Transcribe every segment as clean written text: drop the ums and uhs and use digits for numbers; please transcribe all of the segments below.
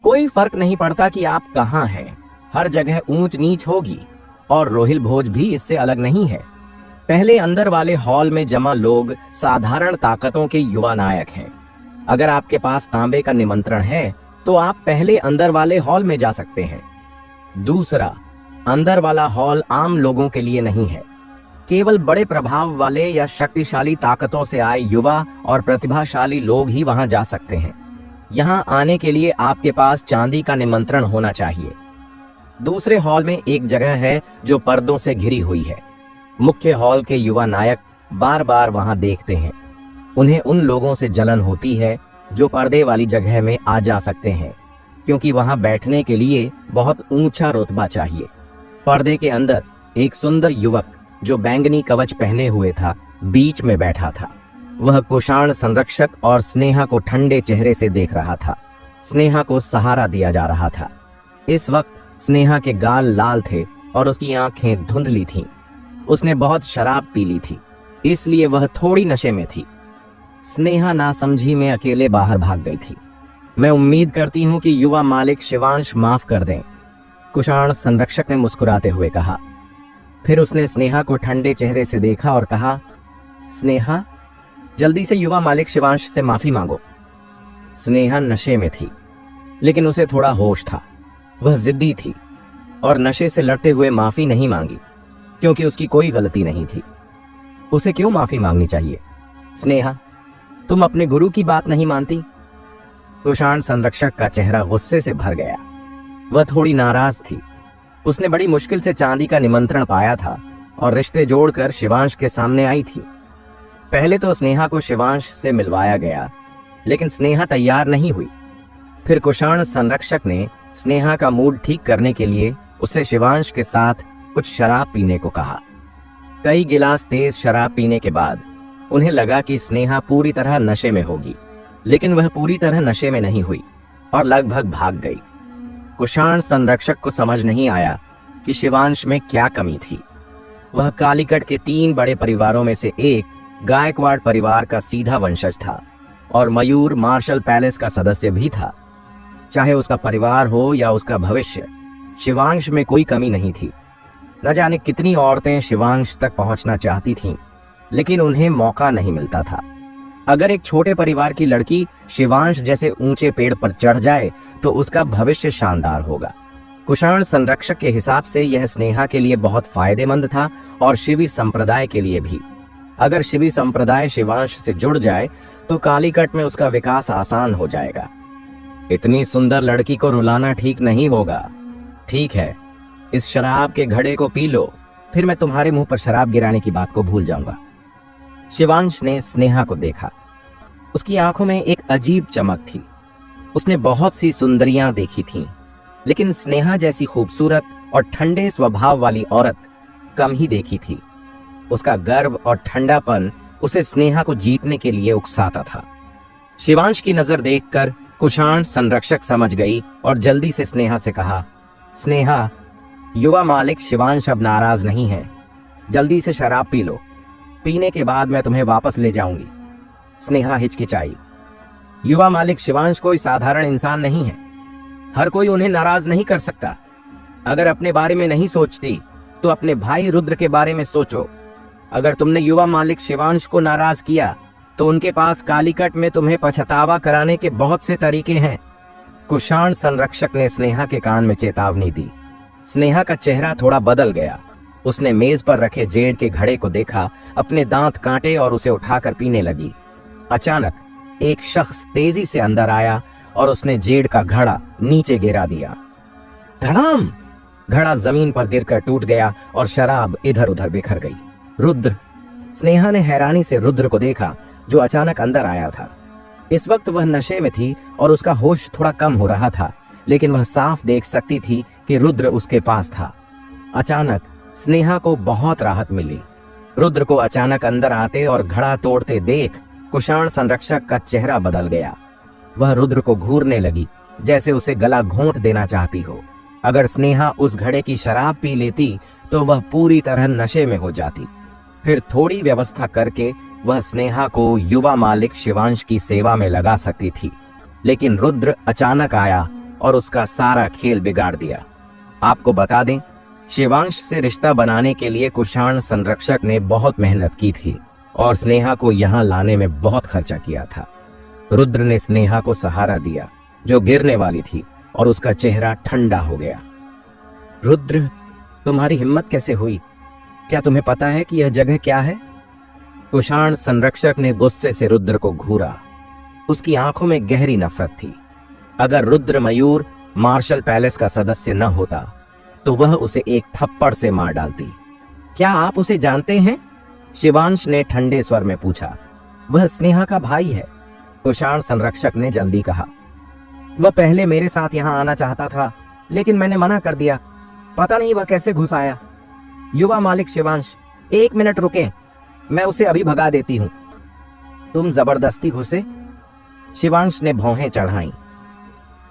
कोई फर्क नहीं पड़ता कि आप कहाँ हैं, हर जगह ऊंच नीच होगी। और रोहिल भोज भी इससे अलग नहीं है। पहले अंदर वाले हॉल में जमा लोग साधारण ताकतों के युवा नायक हैं। अगर आपके पास तांबे का निमंत्रण है तो आप पहले अंदर वाले हॉल में जा सकते हैं। दूसरा, अंदर वाला हॉल आम लोगों के लिए नहीं है। केवल बड़े प्रभाव वाले या शक्तिशाली ताकतों से आए युवा और प्रतिभाशाली लोग ही वहां जा सकते हैं। यहां आने के लिए आपके पास चांदी का निमंत्रण होना चाहिए। दूसरे हॉल में एक जगह है जो पर्दों से घिरी हुई है। मुख्य हॉल के युवा नायक बार बार वहां देखते हैं। उन्हें उन लोगों से जलन होती है जो पर्दे वाली जगह में आ जा सकते हैं, क्योंकि वहां बैठने के लिए बहुत ऊंचा रुतबा चाहिए। पर्दे के अंदर एक सुंदर युवक जो बैंगनी कवच पहने हुए था, बीच में बैठा था। वह कुषाण संरक्षक और स्नेहा को ठंडे चेहरे से देख रहा था। स्नेहा को सहारा दिया जा रहा था। इस वक्त स्नेहा के गाल लाल थे और उसकी आंखें धुंधली थीं। उसने बहुत शराब पी ली थी, इसलिए वह थोड़ी नशे में थी। स्नेहा नासमझी में अकेले बाहर भाग गई थी। मैं उम्मीद करती हूं कि युवा मालिक शिवांश माफ कर दें, कुषाण संरक्षक ने मुस्कुराते हुए कहा। फिर उसने स्नेहा को ठंडे चेहरे से देखा और कहा, स्नेहा, जल्दी से युवा मालिक शिवांश से माफी मांगो। स्नेहा नशे में थी, लेकिन उसे थोड़ा होश था। वह जिद्दी थी और नशे से लड़ते हुए माफी नहीं मांगी, क्योंकि उसकी कोई गलती नहीं थी। उसे क्यों माफी मांगनी चाहिए? स्नेहा, तुम अपने गुरु की बात नहीं मानती? कुषाण संरक्षक का चेहरा गुस्से से भर गया। वह थोड़ी नाराज थी। उसने बड़ी मुश्किल से चांदी का निमंत्रण पाया था और रिश्ते जोड़कर शिवांश के सामने आई थी। पहले तो स्नेहा को शिवांश से मिलवाया गया, लेकिन स्नेहा तैयार नहीं हुई। फिर कुषाण संरक्षक ने स्नेहा का मूड ठीक करने के लिए उसे शिवांश के साथ कुछ शराब पीने को कहा। कई गिलास तेज शराब पीने के बाद उन्हें लगा कि स्नेहा पूरी तरह नशे में होगी, लेकिन वह पूरी तरह नशे में नहीं हुई और लगभग भाग गई। कुषाण संरक्षक को समझ नहीं आया कि शिवांश में क्या कमी थी। वह कालीकट के 3 बड़े परिवारों में से एक गायकवाड़ परिवार का सीधा वंशज था और मयूर मार्शल पैलेस का सदस्य भी था। चाहे उसका परिवार हो या उसका भविष्य, शिवांश में कोई कमी नहीं थी। न जाने कितनी औरतें शिवांश तक पहुंचना चाहती थीं, लेकिन उन्हें मौका नहीं मिलता था। अगर एक छोटे परिवार की लड़की शिवांश जैसे ऊंचे पेड़ पर चढ़ जाए तो उसका भविष्य शानदार होगा। कुषाण संरक्षक के हिसाब से यह स्नेहा के लिए बहुत फायदेमंद था और शिवी संप्रदाय के लिए भी। अगर शिवी संप्रदाय शिवांश से जुड़ जाए तो कालीकट में उसका विकास आसान हो जाएगा। इतनी सुंदर लड़की को रुलाना ठीक नहीं होगा। ठीक है, इस शराब के घड़े को पी लो, फिर मैं तुम्हारे मुंह पर शराब गिराने की बात को भूल जाऊंगा। शिवांश ने स्नेहा को देखा। उसकी आंखों में एक अजीब चमक थी। उसने बहुत सी सुंदरियां देखी थीं, लेकिन स्नेहा जैसी खूबसूरत और ठंडे स्वभाव वाली औरत कम ही देखी थी। उसका गर्व और ठंडापन उसे स्नेहा को जीतने के लिए उकसाता था। शिवांश की नजर देखकर कुषाण संरक्षक समझ गई और जल्दी से स्नेहा से कहा, स्नेहा, युवा मालिक शिवांश अब नाराज नहीं है। जल्दी से शराब पी लो, पीने के बाद मैं तुम्हें वापस ले जाऊंगी। स्नेहा हिचकिचाई। युवा मालिक शिवांश कोई साधारण इंसान नहीं है। हर कोई उन्हें नाराज नहीं कर सकता। अगर अपने बारे में नहीं सोचती तो अपने भाई रुद्र के बारे में सोचो। अगर तुमने युवा मालिक शिवांश को नाराज किया तो उनके पास कालीकट में तुम्हें पछतावा कराने के बहुत से तरीके हैं। कुषाण संरक्षक ने स्नेहा के कान में चेतावनी दी। स्नेहा का चेहरा थोड़ा बदल गया। उसने मेज पर रखे जेड के घड़े को देखा, अपने दांत काटे और उसे उठाकर पीने लगी। अचानक एक शख्स तेजी से अंदर आया और उसने जेड का घड़ा नीचे गिरा दिया। धड़ाम! घड़ा जमीन पर गिरकर टूट गया और शराब इधर उधर बिखर गई। रुद्र! स्नेहा ने हैरानी से रुद्र को देखा, जो अचानक अंदर आया था। इस वक्त वह नशे में थी और उसका होश थोड़ा कम हो रहा था, लेकिन वह साफ देख सकती थी कि रुद्र उसके पास था। अचानक स्नेहा को बहुत राहत मिली। रुद्र को अचानक अंदर आते और घड़ा तोड़ते देख कुषाण संरक्षक का चेहरा बदल गया। वह रुद्र को घूरने लगी, जैसे उसे गला घोंट देना चाहती हो। अगर स्नेहा उस घड़े की शराब पी लेती तो वह पूरी तरह नशे में हो जाती। फिर थोड़ी व्यवस्था करके वह स्नेहा को युवा मालिक शिवांश की सेवा में लगा सकती थी। लेकिन रुद्र अचानक आया और उसका सारा खेल बिगाड़ दिया। आपको बता दें, शिवांश से रिश्ता बनाने के लिए कुषाण संरक्षक ने बहुत मेहनत की थी और स्नेहा को यहाँ लाने में बहुत खर्चा किया था। रुद्र ने स्नेहा को सहारा दिया जो गिरने वाली थी और उसका चेहरा ठंडा हो गया। रुद्र, तुम्हारी हिम्मत कैसे हुई? क्या तुम्हें पता है कि यह जगह क्या है? कुषाण संरक्षक ने गुस्से से रुद्र को घूरा। उसकी आंखों में गहरी नफरत थी। अगर रुद्र मयूर मार्शल पैलेस का सदस्य न होता तो वह उसे एक थप्पड़ से मार डालती। क्या आप उसे जानते हैं? शिवांश ने ठंडे स्वर में पूछा। वह स्नेहा का भाई है, कुषाण संरक्षक ने जल्दी कहा। वह पहले मेरे साथ यहां आना चाहता था, लेकिन मैंने मना कर दिया। पता नहीं वह कैसे घुस आया। युवा मालिक शिवांश, 1 मिनट रुकें, मैं उसे अभी भगा देती हूं। तुम जबरदस्ती घुसे? शिवांश ने भौहें चढ़ाई।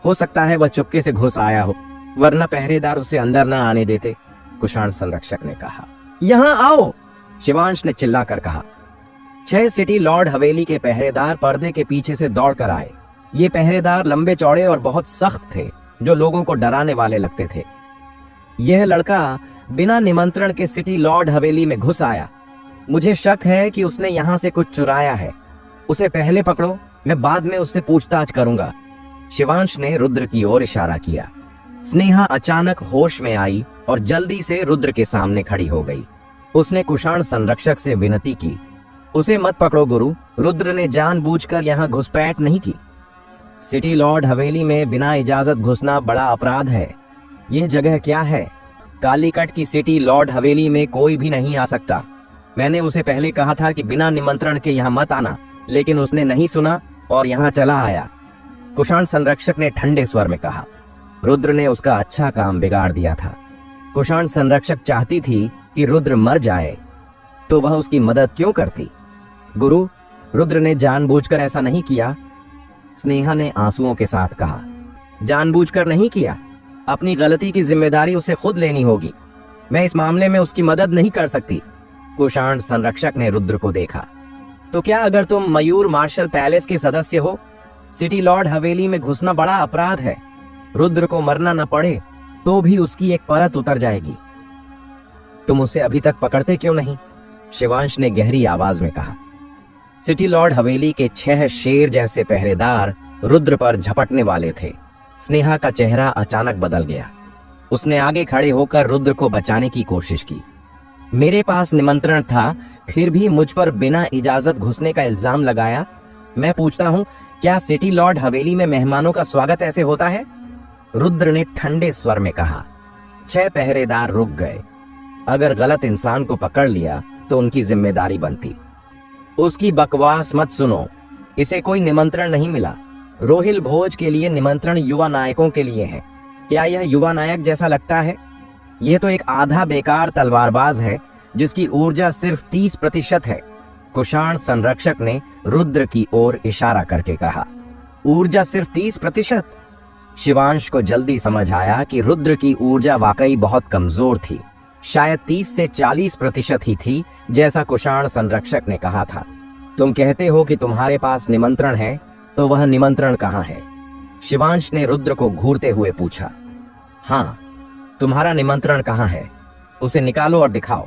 हो सकता है वह चुपके से घुस आया हो, वरना पहरेदार उसे अंदर न आने देते, कुषाण संरक्षक ने कहा। यहां आओ, शिवांश ने चिल्लाकर कहा। 6 सिटी लॉर्ड हवेली के पहरेदार पर्दे के पीछे से दौड़कर आए। ये पहरेदार लंबे चौड़े और बहुत सख्त थे, जो लोगों को डराने वाले लगते थे। यह लड़का बिना निमंत्रण के सिटी लॉर्ड हवेली में घुस आया। मुझे शक है कि उसने यहां से कुछ चुराया है। उसे पहले पकड़ो, मैं बाद में उससे पूछताछ करूंगा। शिवांश ने रुद्र की ओर इशारा किया। स्नेहा अचानक होश में आई और जल्दी से रुद्र के सामने खड़ी हो गई। उसने कुषाण संरक्षक से विनती की, उसे मत पकड़ो गुरु। रुद्र ने जानबूझकर यहाँ घुसपैठ नहीं की। सिटी लॉर्ड हवेली में बिना इजाजत घुसना बड़ा अपराध है। यह जगह क्या है? कालीकट की सिटी लॉर्ड हवेली में कोई भी नहीं आ सकता। मैंने उसे पहले कहा था कि बिना निमंत्रण के यहाँ मत आना, लेकिन उसने नहीं सुना और यहाँ चला आया, कुषाण संरक्षक ने ठंडे स्वर में कहा। रुद्र ने उसका अच्छा काम बिगाड़ दिया था। कुषाण संरक्षक चाहती थी कि रुद्र मर जाए, तो वह उसकी मदद क्यों करती? गुरु, रुद्र ने जानबूझकर ऐसा नहीं किया, स्नेहा ने आंसुओं के साथ कहा। जानबूझकर नहीं किया, अपनी गलती की जिम्मेदारी उसे खुद लेनी होगी। मैं इस मामले में उसकी मदद नहीं कर सकती। कुषाण संरक्षक ने रुद्र को देखा। तो क्या अगर तुम मयूर मार्शल पैलेस के सदस्य हो? सिटी लॉर्ड हवेली में घुसना बड़ा अपराध है। रुद्र को मरना न पड़े तो भी उसकी एक परत उतर जाएगी। तुम उसे अभी तक पकड़ते क्यों नहीं? शिवांश ने गहरी आवाज में कहा। सिटी लॉर्ड हवेली के 6 शेर जैसे पहरेदार रुद्र पर झपटने वाले थे। स्नेहा का चेहरा अचानक बदल गया। उसने आगे खड़े होकर रुद्र को बचाने की कोशिश की। मेरे पास निमंत्रण था, फिर भी मुझ पर बिना इजाजत घुसने का इल्जाम लगाया। मैं पूछता हूँ, क्या सिटी लॉर्ड हवेली में मेहमानों का स्वागत ऐसे होता है? रुद्र ने ठंडे स्वर में कहा। 6 पहरेदार रुक गए। अगर गलत इंसान को पकड़ लिया तो उनकी जिम्मेदारी बनती। उसकी बकवास मत सुनो, इसे कोई निमंत्रण नहीं मिला। रोहिल भोज के लिए निमंत्रण युवा नायकों के लिए है। क्या यह युवा नायक जैसा लगता है? यह तो एक आधा बेकार तलवारबाज है जिसकी ऊर्जा सिर्फ 30% है, कुषाण संरक्षक ने रुद्र की ओर इशारा करके कहा। ऊर्जा सिर्फ 30%? शिवांश को जल्दी समझ आया कि रुद्र की ऊर्जा वाकई बहुत कमजोर थी। शायद 30 से 40% ही थी, जैसा कुषाण संरक्षक ने कहा था। तुम कहते हो कि तुम्हारे पास निमंत्रण है, तो वह निमंत्रण कहाँ है? शिवांश ने रुद्र को घूरते हुए पूछा। हाँ, तुम्हारा निमंत्रण कहाँ है? उसे निकालो और दिखाओ।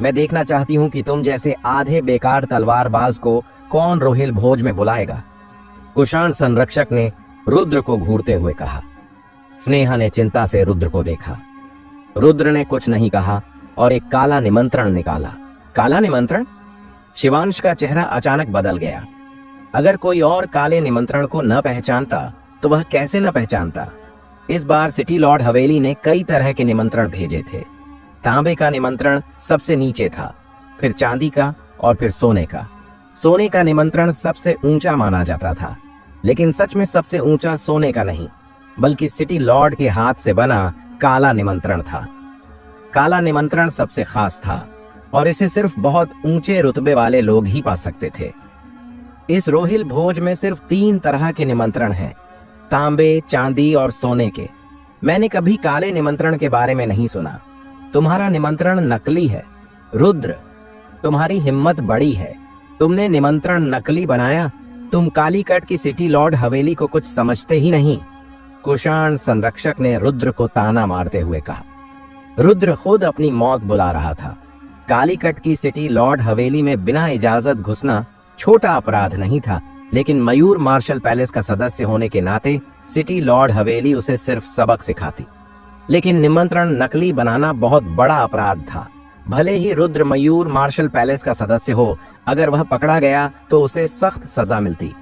मैं देखना चाहती हूँ कि तुम जैसे आधे बेकार तलवारबाज को कौन रोहिल भोज में बुलाएगा, कुषाण संरक्षक ने रुद्र को घूरते हुए कहा। स्नेहा ने चिंता से रुद्र को देखा। रुद्र ने कुछ नहीं कहा और एक काला निमंत्रण निकाला। काला निमंत्रण? शिवांश का चेहरा अचानक बदल गया। अगर कोई और काले निमंत्रण को न पहचानता तो वह कैसे न पहचानता? इस बार सिटी लॉर्ड हवेली ने कई तरह के निमंत्रण भेजे थे। तांबे का निमंत्रण सबसे नीचे था, फिर चांदी का और फिर सोने का। सोने का निमंत्रण सबसे ऊंचा माना जाता था, लेकिन सच में सबसे ऊंचा सोने का नहीं, बल्कि सिटी लॉर्ड के हाथ से बना काला निमंत्रण था। काला निमंत्रण सबसे खास था और इसे सिर्फ बहुत ऊंचे रुतबे वाले लोग ही पा सकते थे। इस रोहिल भोज में सिर्फ 3 तरह के निमंत्रण हैं, तांबे, चांदी और सोने के। मैंने कभी काले निमंत्रण के बारे में नहीं सुना। तुम्हारा निमंत्रण नकली है। रुद्र, तुम्हारी हिम्मत बड़ी है। तुमने निमंत्रण नकली बनाया। तुम कालीकट की सिटी लॉर्ड हवेली को कुछ समझते ही नहीं। कुषाण संरक्षक ने रुद्र को ताना मारते हुए कहा। रुद्र खुद अपनी मौत बुला रहा था। कालीकट की सिटी लॉर्ड हवेली में बिना इजाजत घुसना छोटा अपराध नहीं था, लेकिन मयूर मार्शल पैलेस का सदस्य होने के नाते सिटी लॉर्ड हवेली उसे सिर्फ सबक सिखाती। लेकिन निमंत्रण नकली बनाना बहुत बड़ा अपराध था। भले ही रुद्र मयूर मार्शल पैलेस का सदस्य हो, अगर वह पकड़ा गया तो उसे सख्त सजा मिलती।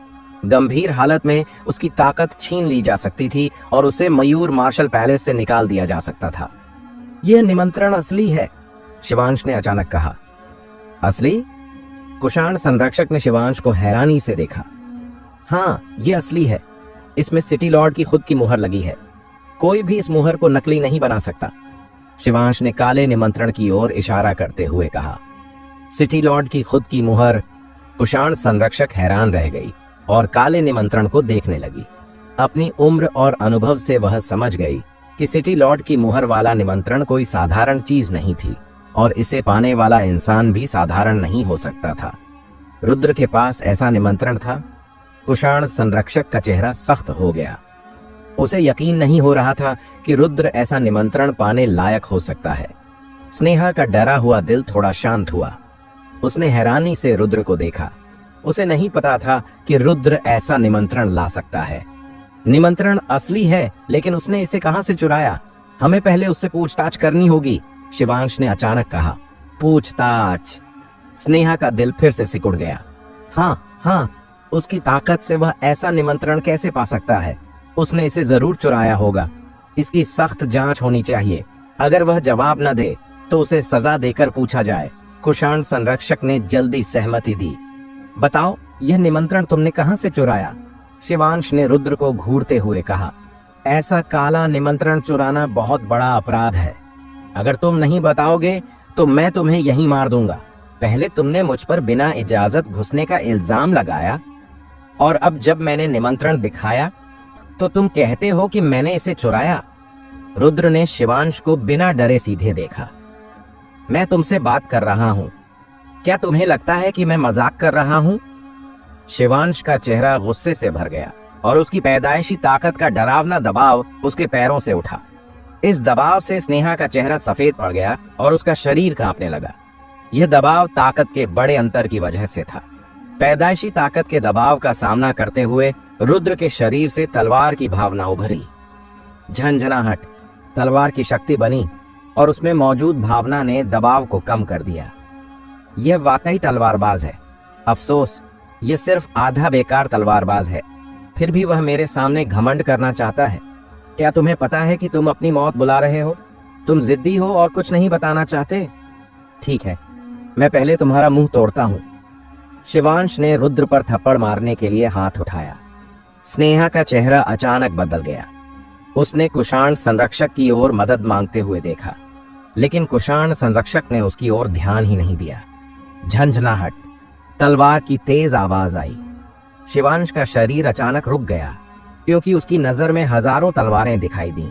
गंभीर हालत में उसकी ताकत छीन ली जा सकती थी और उसे मयूर मार्शल पैलेस से निकाल दिया जा सकता था। यह निमंत्रण असली है, शिवांश ने अचानक कहा। असली? कुषाण संरक्षक ने शिवांश को हैरानी से देखा। हाँ, यह असली है। इसमें सिटी लॉर्ड की खुद की मुहर लगी है। कोई भी इस मुहर को नकली नहीं बना सकता। शिवांश ने काले निमंत्रण की ओर इशारा करते हुए कहा। सिटी लॉर्ड की खुद की मुहर? कुषाण संरक्षक हैरान रह गई और काले निमंत्रण को देखने लगी। अपनी उम्र और अनुभव से वह समझ गई कि सिटी लॉर्ड की मुहर वाला निमंत्रण कोई साधारण चीज नहीं थी और इसे पाने वाला इंसान भी साधारण नहीं हो सकता था। रुद्र के पास ऐसा निमंत्रण था? कुषाण संरक्षक का चेहरा सख्त हो गया। उसे यकीन नहीं हो रहा था कि रुद्र ऐसा निमंत्रण पाने लायक हो सकता है। स्नेहा का डरा हुआ दिल थोड़ा शांत हुआ। उसने हैरानी से रुद्र को देखा। उसे नहीं पता था कि रुद्र ऐसा निमंत्रण ला सकता है। निमंत्रण असली है, लेकिन उसने इसे कहां से चुराया? हमें पहले उससे पूछताछ करनी होगी, शिवांश ने अचानक कहा। पूछताछ? स्नेहा का दिल फिर से सिकुड़ गया। हाँ, उसकी ताकत से वह ऐसा निमंत्रण कैसे पा सकता है? उसने इसे जरूर चुराया होगा। इसकी सख्त जांच होनी चाहिए। अगर वह जवाब न दे तो उसे सजा देकर पूछा जाए। कुषाण संरक्षक ने जल्दी सहमति दी। बताओ, यह निमंत्रण तुमने कहां से चुराया? शिवांश ने रुद्र को घूरते हुए कहा। ऐसा काला निमंत्रण चुराना बहुत बड़ा अपराध है। अगर तुम नहीं बताओगे तो मैं तुम्हें यहीं मार दूंगा। पहले तुमने मुझ पर बिना इजाजत घुसने का इल्जाम लगाया और अब जब मैंने निमंत्रण दिखाया तो तुम कहते हो कि मैंने इसे चुराया। रुद्र ने शिवांश को बिना डरे सीधे देखा। मैं तुमसे बात कर रहा हूं। क्या तुम्हें लगता है कि मैं मजाक कर रहा हूं? शिवांश का चेहरा गुस्से से भर गया और उसकी पैदाइशी ताकत का डरावना दबाव उसके पैरों से उठा। इस दबाव से स्नेहा का चेहरा सफेद पड़ गया और उसका शरीर कांपने लगा। यह दबाव ताकत के बड़े अंतर की वजह से था। पैदाइशी ताकत के दबाव का सामना करते हुए रुद्र के शरीर से तलवार की भावना उभरी। झंझनाहट तलवार की शक्ति बनी और उसमें मौजूद भावना ने दबाव को कम कर दिया। यह वाकई तलवारबाज है। अफसोस, यह सिर्फ आधा बेकार तलवारबाज है। फिर भी वह मेरे सामने घमंड करना चाहता है। क्या तुम्हें पता है कि तुम अपनी मौत बुला रहे हो? तुम जिद्दी हो और कुछ नहीं बताना चाहते। ठीक है, मैं पहले तुम्हारा मुंह तोड़ता हूं। शिवांश ने रुद्र पर थप्पड़ मारने के लिए हाथ उठाया। स्नेहा का चेहरा अचानक बदल गया। उसने कुषाण संरक्षक की ओर मदद मांगते हुए देखा, लेकिन कुषाण संरक्षक ने उसकी ओर ध्यान ही नहीं दिया। झंझनाहट तलवार की तेज आवाज आई। शिवांश का शरीर अचानक रुक गया क्योंकि उसकी नजर में हजारों तलवारें दिखाई दी।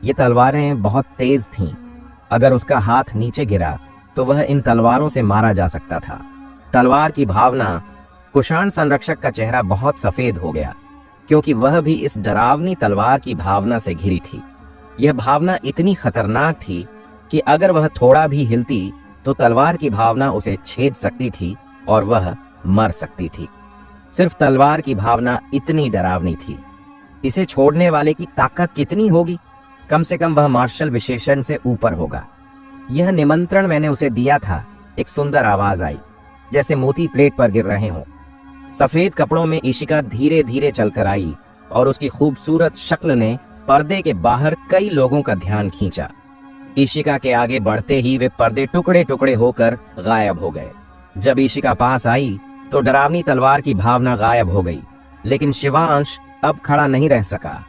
ये तलवारें बहुत तेज थीं। अगर उसका हाथ नीचे गिरा तो वह इन तलवारों से मारा जा सकता था। तलवार की भावना। कुषाण संरक्षक का चेहरा बहुत सफेद हो गया क्योंकि वह भी इस डरावनी तलवार की भावना से घिरी थी। यह भावना इतनी खतरनाक थी कि अगर वह थोड़ा भी हिलती तो तलवार की भावना उसे छेद सकती थी और वह मर सकती थी। सिर्फ तलवार की भावना इतनी डरावनी थी। इसे छोड़ने वाले की ताकत कितनी होगी? कम से कम वह मार्शल विशेषण से ऊपर होगा। यह निमंत्रण मैंने उसे दिया था। एक सुंदर आवाज आई, जैसे मोती प्लेट पर गिर रहे हों। सफेद कपड़ों में इशिका धीरे धीरे चलकर आई और उसकी खूबसूरत शक्ल ने पर्दे के बाहर कई लोगों का ध्यान खींचा। इशिका के आगे बढ़ते ही वे पर्दे टुकड़े टुकड़े होकर गायब हो गए। जब इशिका पास आई तो डरावनी तलवार की भावना गायब हो गई, लेकिन शिवांश अब खड़ा नहीं रह सका।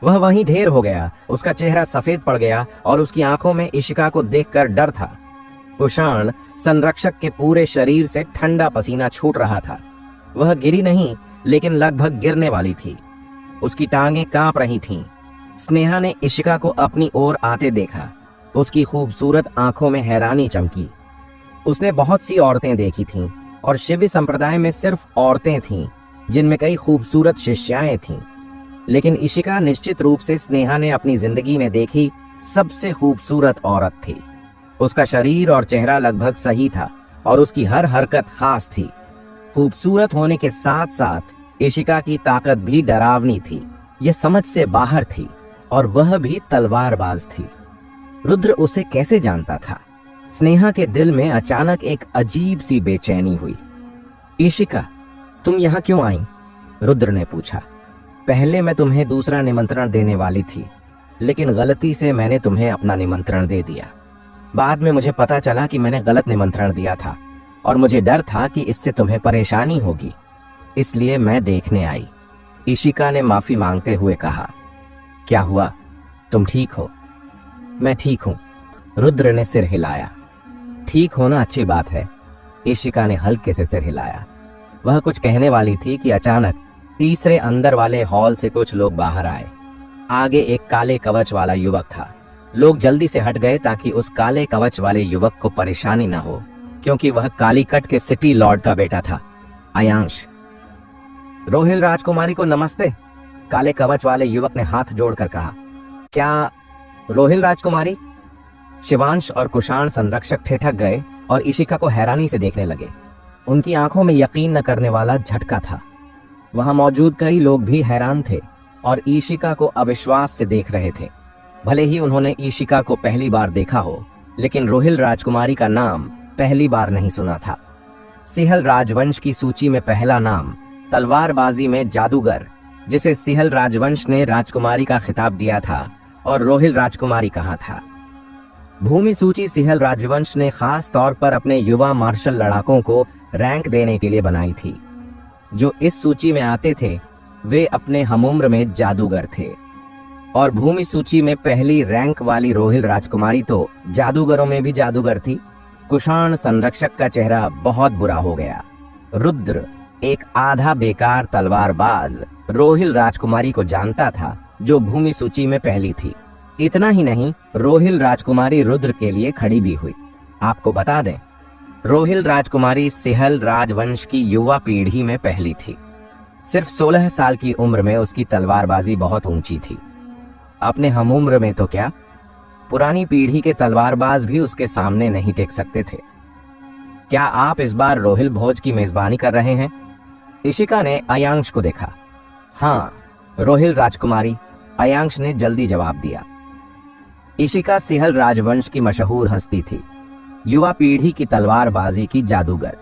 वह वहीं ढेर हो गया। उसका चेहरा सफेद पड़ गया और उसकी आंखों में इशिका को देखकर डर था। कुषाण संरक्षक के पूरे शरीर से ठंडा पसीना छूट रहा था। वह गिरी नहीं, लेकिन लगभग गिरने वाली थी। उसकी टांगें कांप रही थीं। स्नेहा ने इशिका को अपनी ओर आते देखा। उसकी खूबसूरत आंखों में हैरानी चमकी। उसने बहुत सी औरतें देखी थीं और शिव संप्रदाय में सिर्फ औरतें थीं जिनमें कई खूबसूरत शिष्याएं थीं। लेकिन इशिका निश्चित रूप से स्नेहा ने अपनी जिंदगी में देखी सबसे खूबसूरत औरत थी। उसका शरीर और चेहरा लगभग सही था और उसकी हर हरकत खास थी। खूबसूरत होने के साथ साथ इशिका की ताकत भी डरावनी थी, यह समझ से बाहर थी, और वह भी तलवारबाज थी। रुद्र उसे कैसे जानता था? स्नेहा के दिल में अचानक एक अजीब सी बेचैनी हुई। इशिका, तुम यहाँ क्यों आई? रुद्र ने पूछा। पहले मैं तुम्हें दूसरा निमंत्रण देने वाली थी, लेकिन गलती से मैंने तुम्हें अपना निमंत्रण दे दिया। बाद में मुझे पता चला कि मैंने गलत निमंत्रण दिया था और मुझे डर था कि इससे तुम्हें परेशानी होगी, इसलिए मैं देखने आई। इशिका ने माफी मांगते हुए कहा। क्या हुआ, तुम ठीक हो? मैं ठीक हूं। रुद्र ने सिर हिलाया। ठीक होना अच्छी बात है। इशिका ने हल्के से सिर हिलाया। वह कुछ कहने वाली थी कि अचानक तीसरे अंदर वाले हॉल से कुछ लोग बाहर आए। आगे एक काले कवच वाला युवक था। लोग जल्दी से हट गए ताकि उस काले कवच वाले युवक को परेशानी न हो, क्योंकि वह कालीकट के सिटी लॉर्ड का बेटा था, अयांश। रोहिल राजकुमारी को नमस्ते, काले कवच वाले युवक ने हाथ जोड़कर कहा। क्या रोहिल राजकुमारी? शिवांश और कुशाण संरक्षक ठिठक गए और इशिका को हैरानी से देखने लगे। उनकी आंखों में यकीन न करने वाला झटका था। वहां मौजूद कई लोग भी हैरान थे और इशिका को अविश्वास से देख रहे थे। भले ही उन्होंने इशिका को पहली बार देखा हो, लेकिन रोहिल राजकुमारी का नाम पहली बार नहीं सुना था। सिहल राजवंश की सूची में पहला नाम तलवारबाजी में जादूगर, जिसे सिहल राजवंश ने राजकुमारी का खिताब दिया था, और रोहिल राजकुमारी कहाँ था? भूमि सूची सिहल राजवंश ने खास तौर पर अपने युवा मार्शल लड़ाकों को रैंक देने के लिए बनाई थी। जो इस सूची में आते थे वे अपने हमउम्र में जादूगर थे, और भूमि सूची में पहली रैंक वाली रोहिल राजकुमारी तो जादूगरों में भी जादूगर थी। कुशाण संरक्षक का चेहरा बहुत बुरा हो गया। रुद्र, एक आधा बेकार तलवारबाज, रोहिल राजकुमारी को जानता था, जो भूमि सूची में पहली थी। इतना ही नहीं, रोहिल राजकुमारी रुद्र के लिए खड़ी भी हुई। आपको बता दें, रोहिल राजकुमारी सिहल राजवंश की युवा पीढ़ी में पहली थी। सिर्फ 16 साल की उम्र में उसकी तलवारबाजी बहुत ऊंची थी। अपने हमउम्र में तो क्या, पुरानी पीढ़ी के तलवारबाज भी उसके सामने नहीं टिक सकते थे। क्या आप इस बार रोहिल भोज की मेजबानी कर रहे हैं? इशिका ने अयांश को देखा। हाँ रोहिल राजकुमारी, अयांश ने जल्दी जवाब दिया। इशिका सिहल राजवंश की मशहूर हस्ती थी, युवा पीढ़ी की तलवारबाजी की जादूगर।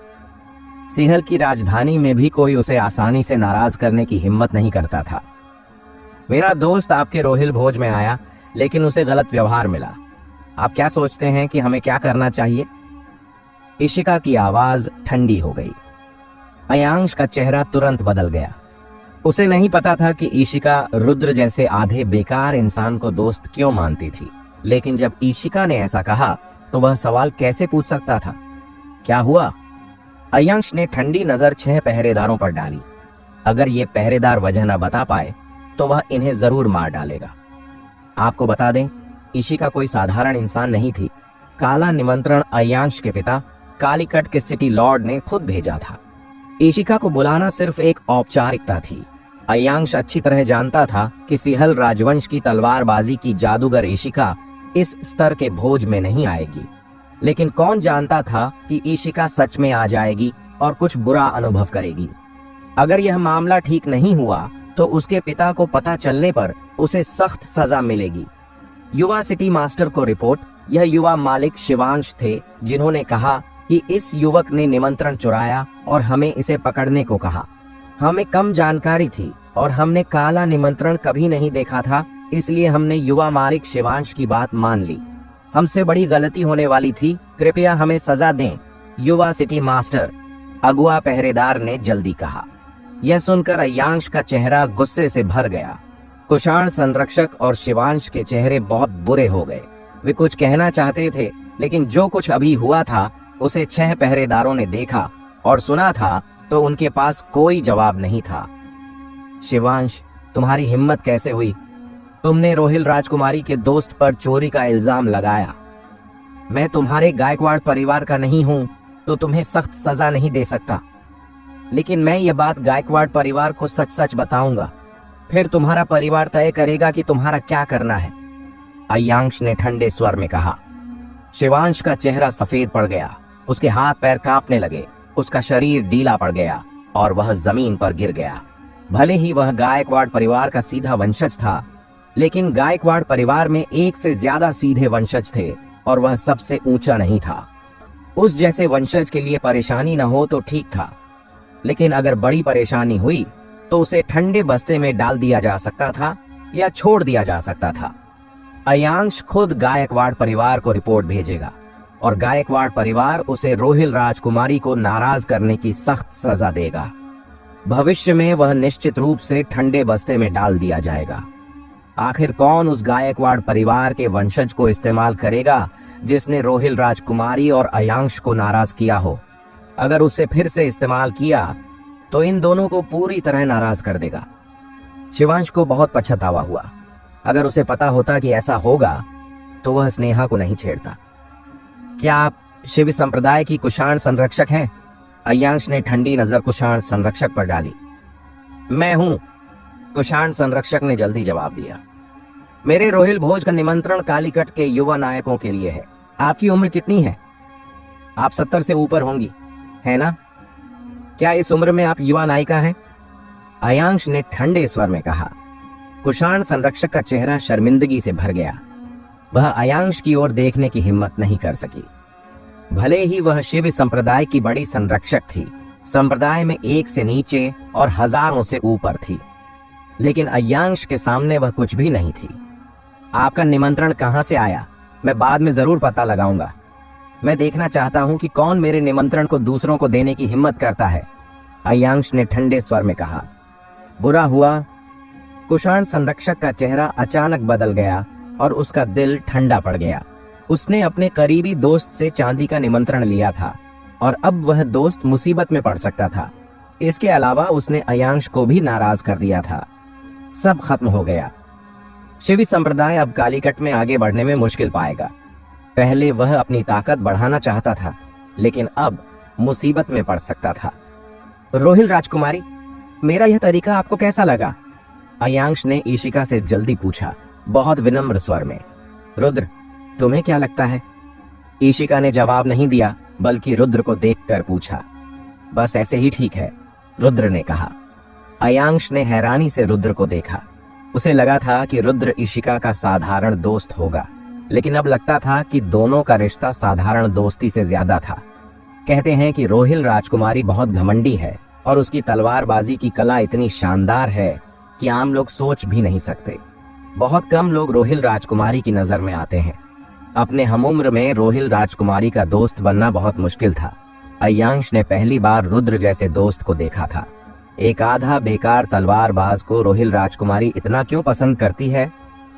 सिहल की राजधानी में भी कोई उसे आसानी से नाराज करने की हिम्मत नहीं करता था। मेरा दोस्त आपके रोहिल भोज में आया, लेकिन उसे गलत व्यवहार मिला। आप क्या सोचते हैं कि हमें क्या करना चाहिए? इशिका की आवाज ठंडी हो गई। अयांश का चेहरा तुरंत बदल गया। उसे नहीं पता था कि इशिका रुद्र जैसे आधे बेकार इंसान को दोस्त क्यों मानती थी, लेकिन जब इशिका ने ऐसा कहा तो वह सवाल कैसे पूछ सकता था? क्या हुआ? अयांश ने ठंडी नजर 6 पहरेदारों पर डाली। अगर ये पहरेदार वजह न बता पाए तो वह इन्हें जरूर मार डालेगा। आपको बता दें, इशिका कोई साधारण इंसान नहीं थी। काला निमंत्रण अयांश के पिता कालीकट के सिटी लॉर्ड ने खुद भेजा था। इशिका को बुलाना सिर्फ एक औपचारिकता थी। अयांश अच्छी तरह जानता था कि सिहल राजवंश की तलवारबाजी की जादूगर इशिका इस स्तर के भोज में नहीं आएगी, लेकिन कौन जानता था कि इशिका सच में आ जाएगी और कुछ बुरा अनुभव करेगी। अगर यह मामला ठीक नहीं हुआ तो उसके पिता को पता चलने पर उसे सख्त सजा मिलेगी। युवा सिटी मास्टर को रिपोर्ट, यह युवा मालिक शिवांश थे, जिन्होंने कहा कि इस युवक ने निमंत्रण चुराया और हमें इसे पकड़ने को कहा। हमें कम जानकारी थी और हमने काला निमंत्रण कभी नहीं देखा था, इसलिए हमने युवा मालिक शिवांश की बात मान ली। हमसे बड़ी गलती होने वाली थी, कृपया हमें सजा दें, युवा सिटी मास्टर, अगुआ पहरेदार ने जल्दी कहा। यह सुनकर अयांश का चेहरा गुस्से से भर गया। कुशाण संरक्षक और शिवांश के चेहरे बहुत बुरे हो गए। वे कुछ कहना चाहते थे, लेकिन जो कुछ अभी हुआ था उसे 6 पहरेदारों ने देखा और सुना था, तो उनके पास कोई जवाब नहीं था। शिवांश, तुम्हारी हिम्मत कैसे हुई? तुमने रोहिल राजकुमारी के दोस्त पर चोरी का इल्जाम लगाया। मैं तुम्हारे गायकवाड़ परिवार का नहीं हूं, तो तुम्हें सख्त सजा नहीं दे सकता, लेकिन मैं ये बात गायकवाड़ परिवार को सच सच बताऊंगा। फिर तुम्हारा परिवार तय करेगा कि तुम्हारा क्या करना है, अय्यांश ने ठंडे स्वर में कहा। शिवांश का चेहरा सफेद पड़ गया, उसके हाथ पैर कांपने लगे, उसका शरीर ढीला पड़ गया और वह जमीन पर गिर गया। भले ही वह गायकवाड़ परिवार का सीधा वंशज था, लेकिन गायकवाड़ परिवार में एक से ज्यादा सीधे वंशज थे और वह सबसे ऊंचा नहीं था। उस जैसे वंशज के लिए परेशानी न हो तो ठीक था, लेकिन अगर बड़ी परेशानी हुई तो उसे ठंडे बस्ते में डाल दिया जा सकता था या छोड़ दिया जा सकता था। अय्यांश खुद गायकवाड़ परिवार को रिपोर्ट भेजेगा और गायकवाड़ परिवार उसे रोहिल राजकुमारी को नाराज करने की सख्त सजा देगा। भविष्य में वह निश्चित रूप से ठंडे बस्ते में डाल दिया जाएगा। आखिर कौन उस गायकवाड़ परिवार के वंशज को इस्तेमाल करेगा जिसने रोहिल राजकुमारी और अय्यांश को नाराज किया हो? अगर उसे फिर से इस्तेमाल किया तो इन दोनों को पूरी तरह नाराज कर देगा। शिवांश को बहुत पछतावा हुआ। अगर उसे पता होता कि ऐसा होगा तो वह स्नेहा को नहीं छेड़ता। क्या आप शिव संप्रदाय की कुषाण संरक्षक हैं? अय्यांश ने ठंडी नजर कुषाण संरक्षक पर डाली। मैं हूं, कुषाण संरक्षक ने जल्दी जवाब दिया। मेरे रोहिल भोज का निमंत्रण कालीकट के युवा नायकों के लिए है। आपकी उम्र कितनी है? आप 70 से ऊपर होंगी, है ना? क्या इस उम्र में आप युवा नायिका हैं? अय्यांश ने ठंडे स्वर में कहा। कुषाण संरक्षक का चेहरा शर्मिंदगी से भर गया। वह अय्यांश की ओर देखने की हिम्मत नहीं कर सकी। भले ही वह शिव संप्रदाय की बड़ी संरक्षक थी, संप्रदाय में एक से नीचे और हजारों से ऊपर थी, लेकिन अय्यांश के सामने वह कुछ भी नहीं थी। आपका निमंत्रण कहां से आया? मैं बाद में जरूर पता लगाऊंगा। मैं देखना चाहता हूं कि कौन मेरे निमंत्रण को दूसरों को देने की हिम्मत करता है, अय्यांश ने ठंडे स्वर में कहा। बुरा हुआ। कुषाण संरक्षक का चेहरा अचानक बदल गया और उसका दिल ठंडा पड़ गया। उसने अपने करीबी दोस्त से चांदी का निमंत्रण लिया था और अब वह दोस्त मुसीबत में पड़ सकता था। इसके अलावा उसने अय्यांश को भी नाराज कर दिया था। सब खत्म हो गया। शिवी संप्रदाय अब कालीकट में आगे बढ़ने में मुश्किल पाएगा। पहले वह अपनी ताकत बढ़ाना चाहता था, लेकिन अब मुसीबत में पड़ सकता था। रोहिल राजकुमारी, मेरा यह तरीका आपको कैसा लगा? अय्यांश ने ईशिका से जल्दी पूछा, बहुत विनम्र स्वर में। रुद्र, तुम्हें क्या लगता है? ईशिका ने जवाब नहीं दिया, बल्कि रुद्र को देखकर पूछा। बस ऐसे ही ठीक है, रुद्र ने कहा। अय्यांश ने हैरानी से रुद्र को देखा। उसे लगा था कि रुद्र ईशिका का साधारण दोस्त होगा, लेकिन अब लगता था कि दोनों का रिश्ता साधारण दोस्ती से ज्यादा था। कहते हैं कि रोहिल राजकुमारी बहुत घमंडी है और उसकी तलवारबाजी की कला इतनी शानदार है कि आम लोग सोच भी नहीं सकते। बहुत कम लोग रोहिल राजकुमारी की नजर में आते हैं। अपने हमउम्र में रोहिल राजकुमारी का दोस्त बनना बहुत मुश्किल था। अय्यांश ने पहली बार रुद्र जैसे दोस्त को देखा था। एक आधा बेकार तलवारबाज को रोहिल राजकुमारी इतना क्यों पसंद करती है?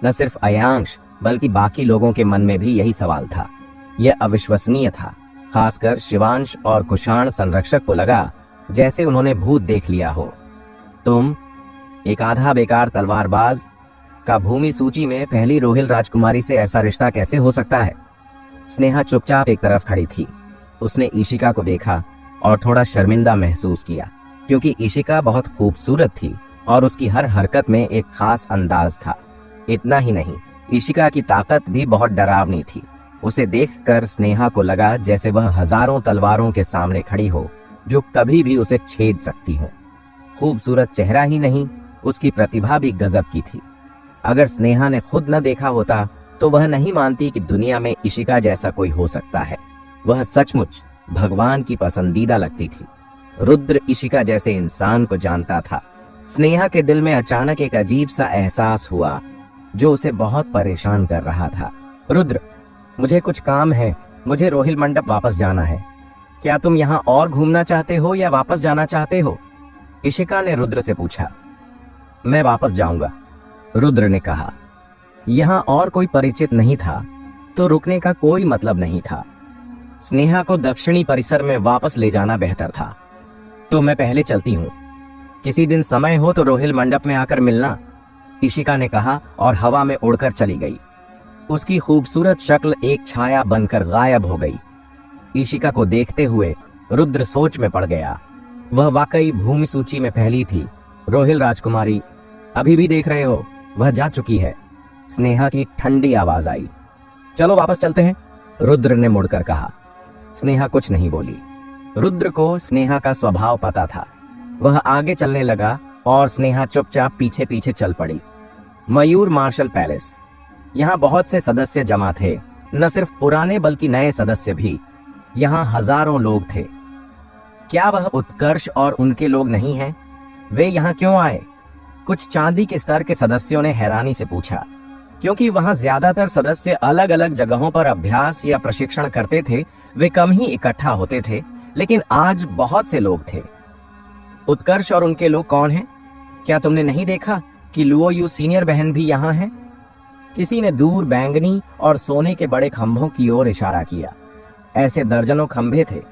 न सिर्फ अय्यांश बल्कि बाकी लोगों के मन में भी यही सवाल था। यह अविश्वसनीय था। खासकर शिवांश और कुषाण संरक्षक को लगा जैसे उन्होंने भूत देख लिया हो। तुम, एक आधा बेकार तलवारबाज का भूमि सूची में पहली रोहिल राजकुमारी से ऐसा रिश्ता कैसे हो सकता है? स्नेहा चुपचाप एक तरफ खड़ी थी। उसने ईशिका को देखा और थोड़ा शर्मिंदा महसूस किया, क्योंकि ईशिका बहुत खूबसूरत थी और उसकी हर हरकत में एक खास अंदाज था। इतना ही नहीं, ईशिका की ताकत भी बहुत डरावनी थी। उसे देखकर स्नेहा को लगा जैसे वह हजारों तलवारों के सामने खड़ी हो जो कभी भी उसे छेद सकती हो। खूबसूरत चेहरा ही नहीं, उसकी प्रतिभा भी गजब की थी। अगर स्नेहा ने खुद न देखा होता तो वह नहीं मानती कि दुनिया में ईशिका जैसा कोई हो सकता है। वह सचमुच भगवान की पसंदीदा लगती थी। रुद्र ईशिका जैसे इंसान को जानता था। स्नेहा के दिल में अचानक एक अजीब सा एहसास हुआ जो उसे बहुत परेशान कर रहा था। रुद्र, मुझे कुछ काम है, मुझे रोहिल मंडप वापस जाना है। क्या तुम यहाँ और घूमना चाहते हो या वापस जाना चाहते हो? ईशिका ने रुद्र से पूछा। मैं वापस जाऊंगा, रुद्र ने कहा। यहाँ और कोई परिचित नहीं था तो रुकने का कोई मतलब नहीं था। स्नेहा को दक्षिणी परिसर में वापस ले जाना बेहतर था। तो मैं पहले चलती हूँ, किसी दिन समय हो तो रोहिल मंडप में आकर मिलना, ईशिका ने कहा और हवा में उड़कर चली गई। उसकी खूबसूरत शक्ल एक छाया बनकर गायब हो गई। ईशिका को देखते हुए रुद्र सोच में पड़ गया। वह वाकई भूमि सूची में पहली थी। रोहिल राजकुमारी, अभी भी देख रहे हो, वह जा चुकी है। स्नेहा की ठंडी आवाज आई। चलो वापस चलते हैं, रुद्र ने मुड़कर कहा। स्नेहा कुछ नहीं बोली। रुद्र को स्नेहा का स्वभाव पता था। वह आगे चलने लगा और स्नेहा चुपचाप पीछे पीछे चल पड़ी। मयूर मार्शल पैलेस। यहाँ बहुत से सदस्य जमा थे, न सिर्फ पुराने बल्कि नए सदस्य भी। यहाँ हजारों लोग थे। क्या वह उत्कर्ष और उनके लोग नहीं हैं? वे यहाँ क्यों आए? कुछ चांदी के स्तर के सदस्यों ने हैरानी से पूछा, क्योंकि वहां ज्यादातर सदस्य अलग अलग जगहों पर अभ्यास या प्रशिक्षण करते थे। वे कम ही इकट्ठा होते थे, लेकिन आज बहुत से लोग थे। उत्कर्ष और उनके लोग कौन हैं? क्या तुमने नहीं देखा कि लुओ यू सीनियर बहन भी यहाँ है? किसी ने दूर बैंगनी और सोने के बड़े खंभों की ओर इशारा किया। ऐसे दर्जनों खंभे थे।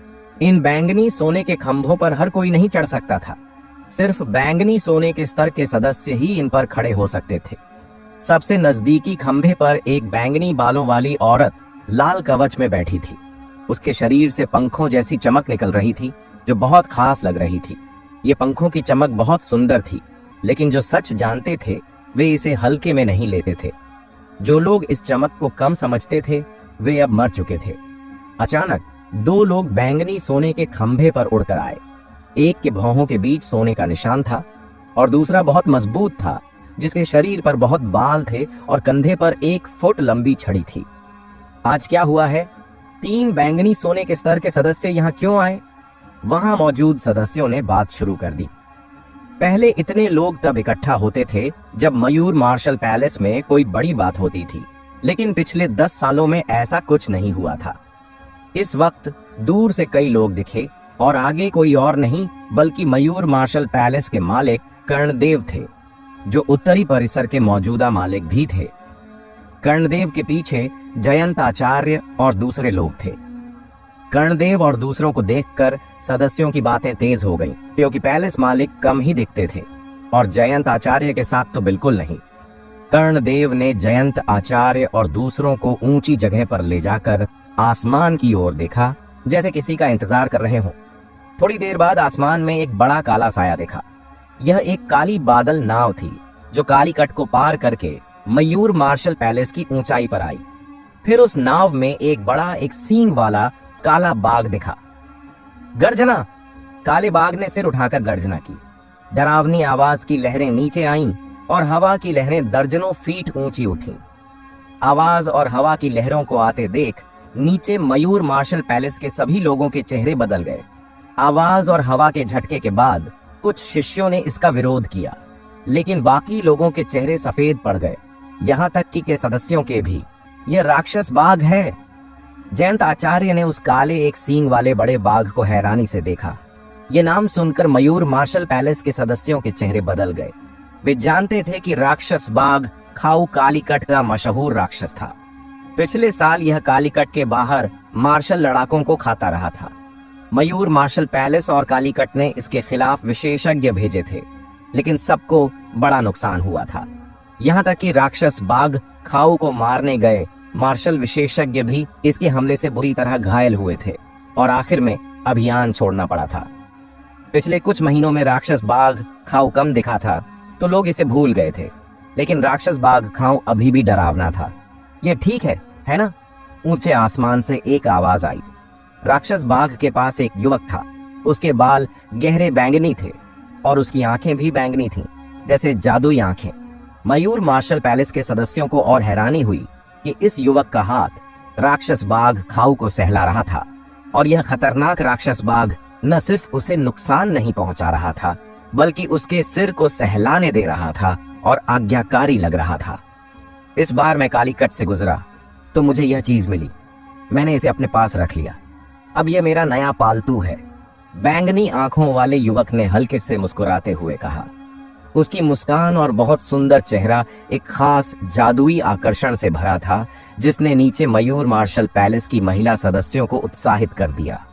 इन बैंगनी सोने के खंभों पर हर कोई नहीं चढ़ सकता था। सिर्फ बैंगनी सोने के स्तर के सदस्य ही इन पर खड़े हो सकते थे। सबसे नजदीकी खंभे पर एक बैंगनी बालों वाली औरत लाल कवच में बैठी थी। उसके शरीर से पंखों जैसी चमक निकल रही थी, जो बहुत खास लग रही थी। ये पंखों की चमक बहुत सुंदर थी, लेकिन जो सच जानते थे वे इसे हल्के में नहीं लेते थे। जो लोग इस चमक को कम समझते थे वे अब मर चुके थे। अचानक दो लोग बैंगनी सोने के खंभे पर उड़कर आए। एक के भौहों के बीच सोने का निशान था और दूसरा बहुत मजबूत था, जिसके शरीर पर बहुत बाल थे और कंधे पर 1 फुट लंबी छड़ी थी। आज क्या हुआ है? 3 बैंगनी सोने के स्तर के सदस्य यहाँ क्यों आए? वहां मौजूद सदस्यों ने बात शुरू कर दी। पहले इतने लोग तब इकट्ठा होते थे जब मयूर मार्शल पैलेस में कोई बड़ी बात होती थी, लेकिन पिछले 10 सालों में ऐसा कुछ नहीं हुआ था। इस वक्त दूर से कई लोग दिखे और आगे कोई और नहीं बल्कि मयूर मार्शल पैलेस के मालिक कर्णदेव थे, जो उत्तरी परिसर के मौजूदा मालिक भी थे। कर्णदेव के पीछे जयंत आचार्य और दूसरे लोग थे। कर्णदेव और दूसरों को देखकर सदस्यों की बातें तेज हो गईं, क्योंकि पैलेस मालिक कम ही दिखते थे और जयंत आचार्य के साथ तो बिल्कुल नहीं। कर्णदेव ने जयंत आचार्य और दूसरों को ऊंची जगह पर ले जाकर आसमान की ओर देखा, जैसे किसी का इंतजार कर रहे हों। थोड़ी देर बाद आसमान में एक बड़ा काला साया देखा। यह एक काली बादल नाव थी, जो कालीकट को पार करके मयूर मार्शल पैलेस की ऊंचाई पर आई। फिर उस नाव में एक सींग वाला काला बाघ दिखा। गर्जना! काले बाघ ने सिर उठाकर गर्जना की। डरावनी आवाज की लहरें नीचे आईं और हवा की लहरें दर्जनों फीट ऊंची उठीं। आवाज और हवा की लहरों को आते देख नीचे मयूर मार्शल पैलेस के सभी लोगों के चेहरे बदल गए। आवाज और हवा के झटके के बाद कुछ शिष्यों ने इसका विरोध किया, लेकिन बाकी लोगों के चेहरे सफेद पड़ गए, यहाँ तक कि के सदस्यों के भी। यह राक्षस बाघ है। जयंत आचार्य ने उस काले एक सींग वाले बड़े बाघ को हैरानी से देखा। ये नाम सुनकर मयूर मार्शल पैलेस के सदस्यों के चेहरे बदल गए। वे जानते थे कि राक्षस बाघ खाऊ कालीकट का मशहूर राक्षस था। पिछले साल यह कालीकट के बाहर मार्शल लड़ाकों को खाता रहा था। मयूर मार्शल पैलेस और कालीकट ने इसके खिलाफ विशेषज्ञ भेजे थे, लेकिन सबको बड़ा नुकसान हुआ था। यहाँ तक कि राक्षस बाघ खाऊ को मारने गए मार्शल विशेषज्ञ भी इसके हमले से बुरी तरह घायल हुए थे और आखिर में अभियान छोड़ना पड़ा था। पिछले कुछ महीनों में राक्षस बाघ खाऊ कम दिखा था तो लोग इसे भूल गए थे, लेकिन राक्षस बाघ खाऊ अभी भी डरावना था। ये ठीक है ना? ऊंचे आसमान से एक आवाज आई। राक्षस बाघ के पास एक युवक था। उसके बाल गहरे बैंगनी थे और उसकी आंखें भी बैंगनी थीं, जैसे जादुई आंखें। मयूर मार्शल पैलेस के सदस्यों को और हैरानी हुई कि इस युवक का हाथ राक्षस बाघ खाऊ को सहला रहा था और यह खतरनाक राक्षस बाघ न सिर्फ उसे नुकसान नहीं पहुंचा रहा था, बल्कि उसके सिर को सहलाने दे रहा था और आज्ञाकारी लग रहा था। इस बार मैं कालीकट से गुजरा तो मुझे यह चीज मिली। मैंने इसे अपने पास रख लिया। अब यह मेरा नया पालतू है। बैंगनी आंखों वाले युवक ने हल्के से मुस्कुराते हुए कहा। उसकी मुस्कान और बहुत सुंदर चेहरा एक खास जादुई आकर्षण से भरा था, जिसने नीचे मयूर मार्शल पैलेस की महिला सदस्यों को उत्साहित कर दिया।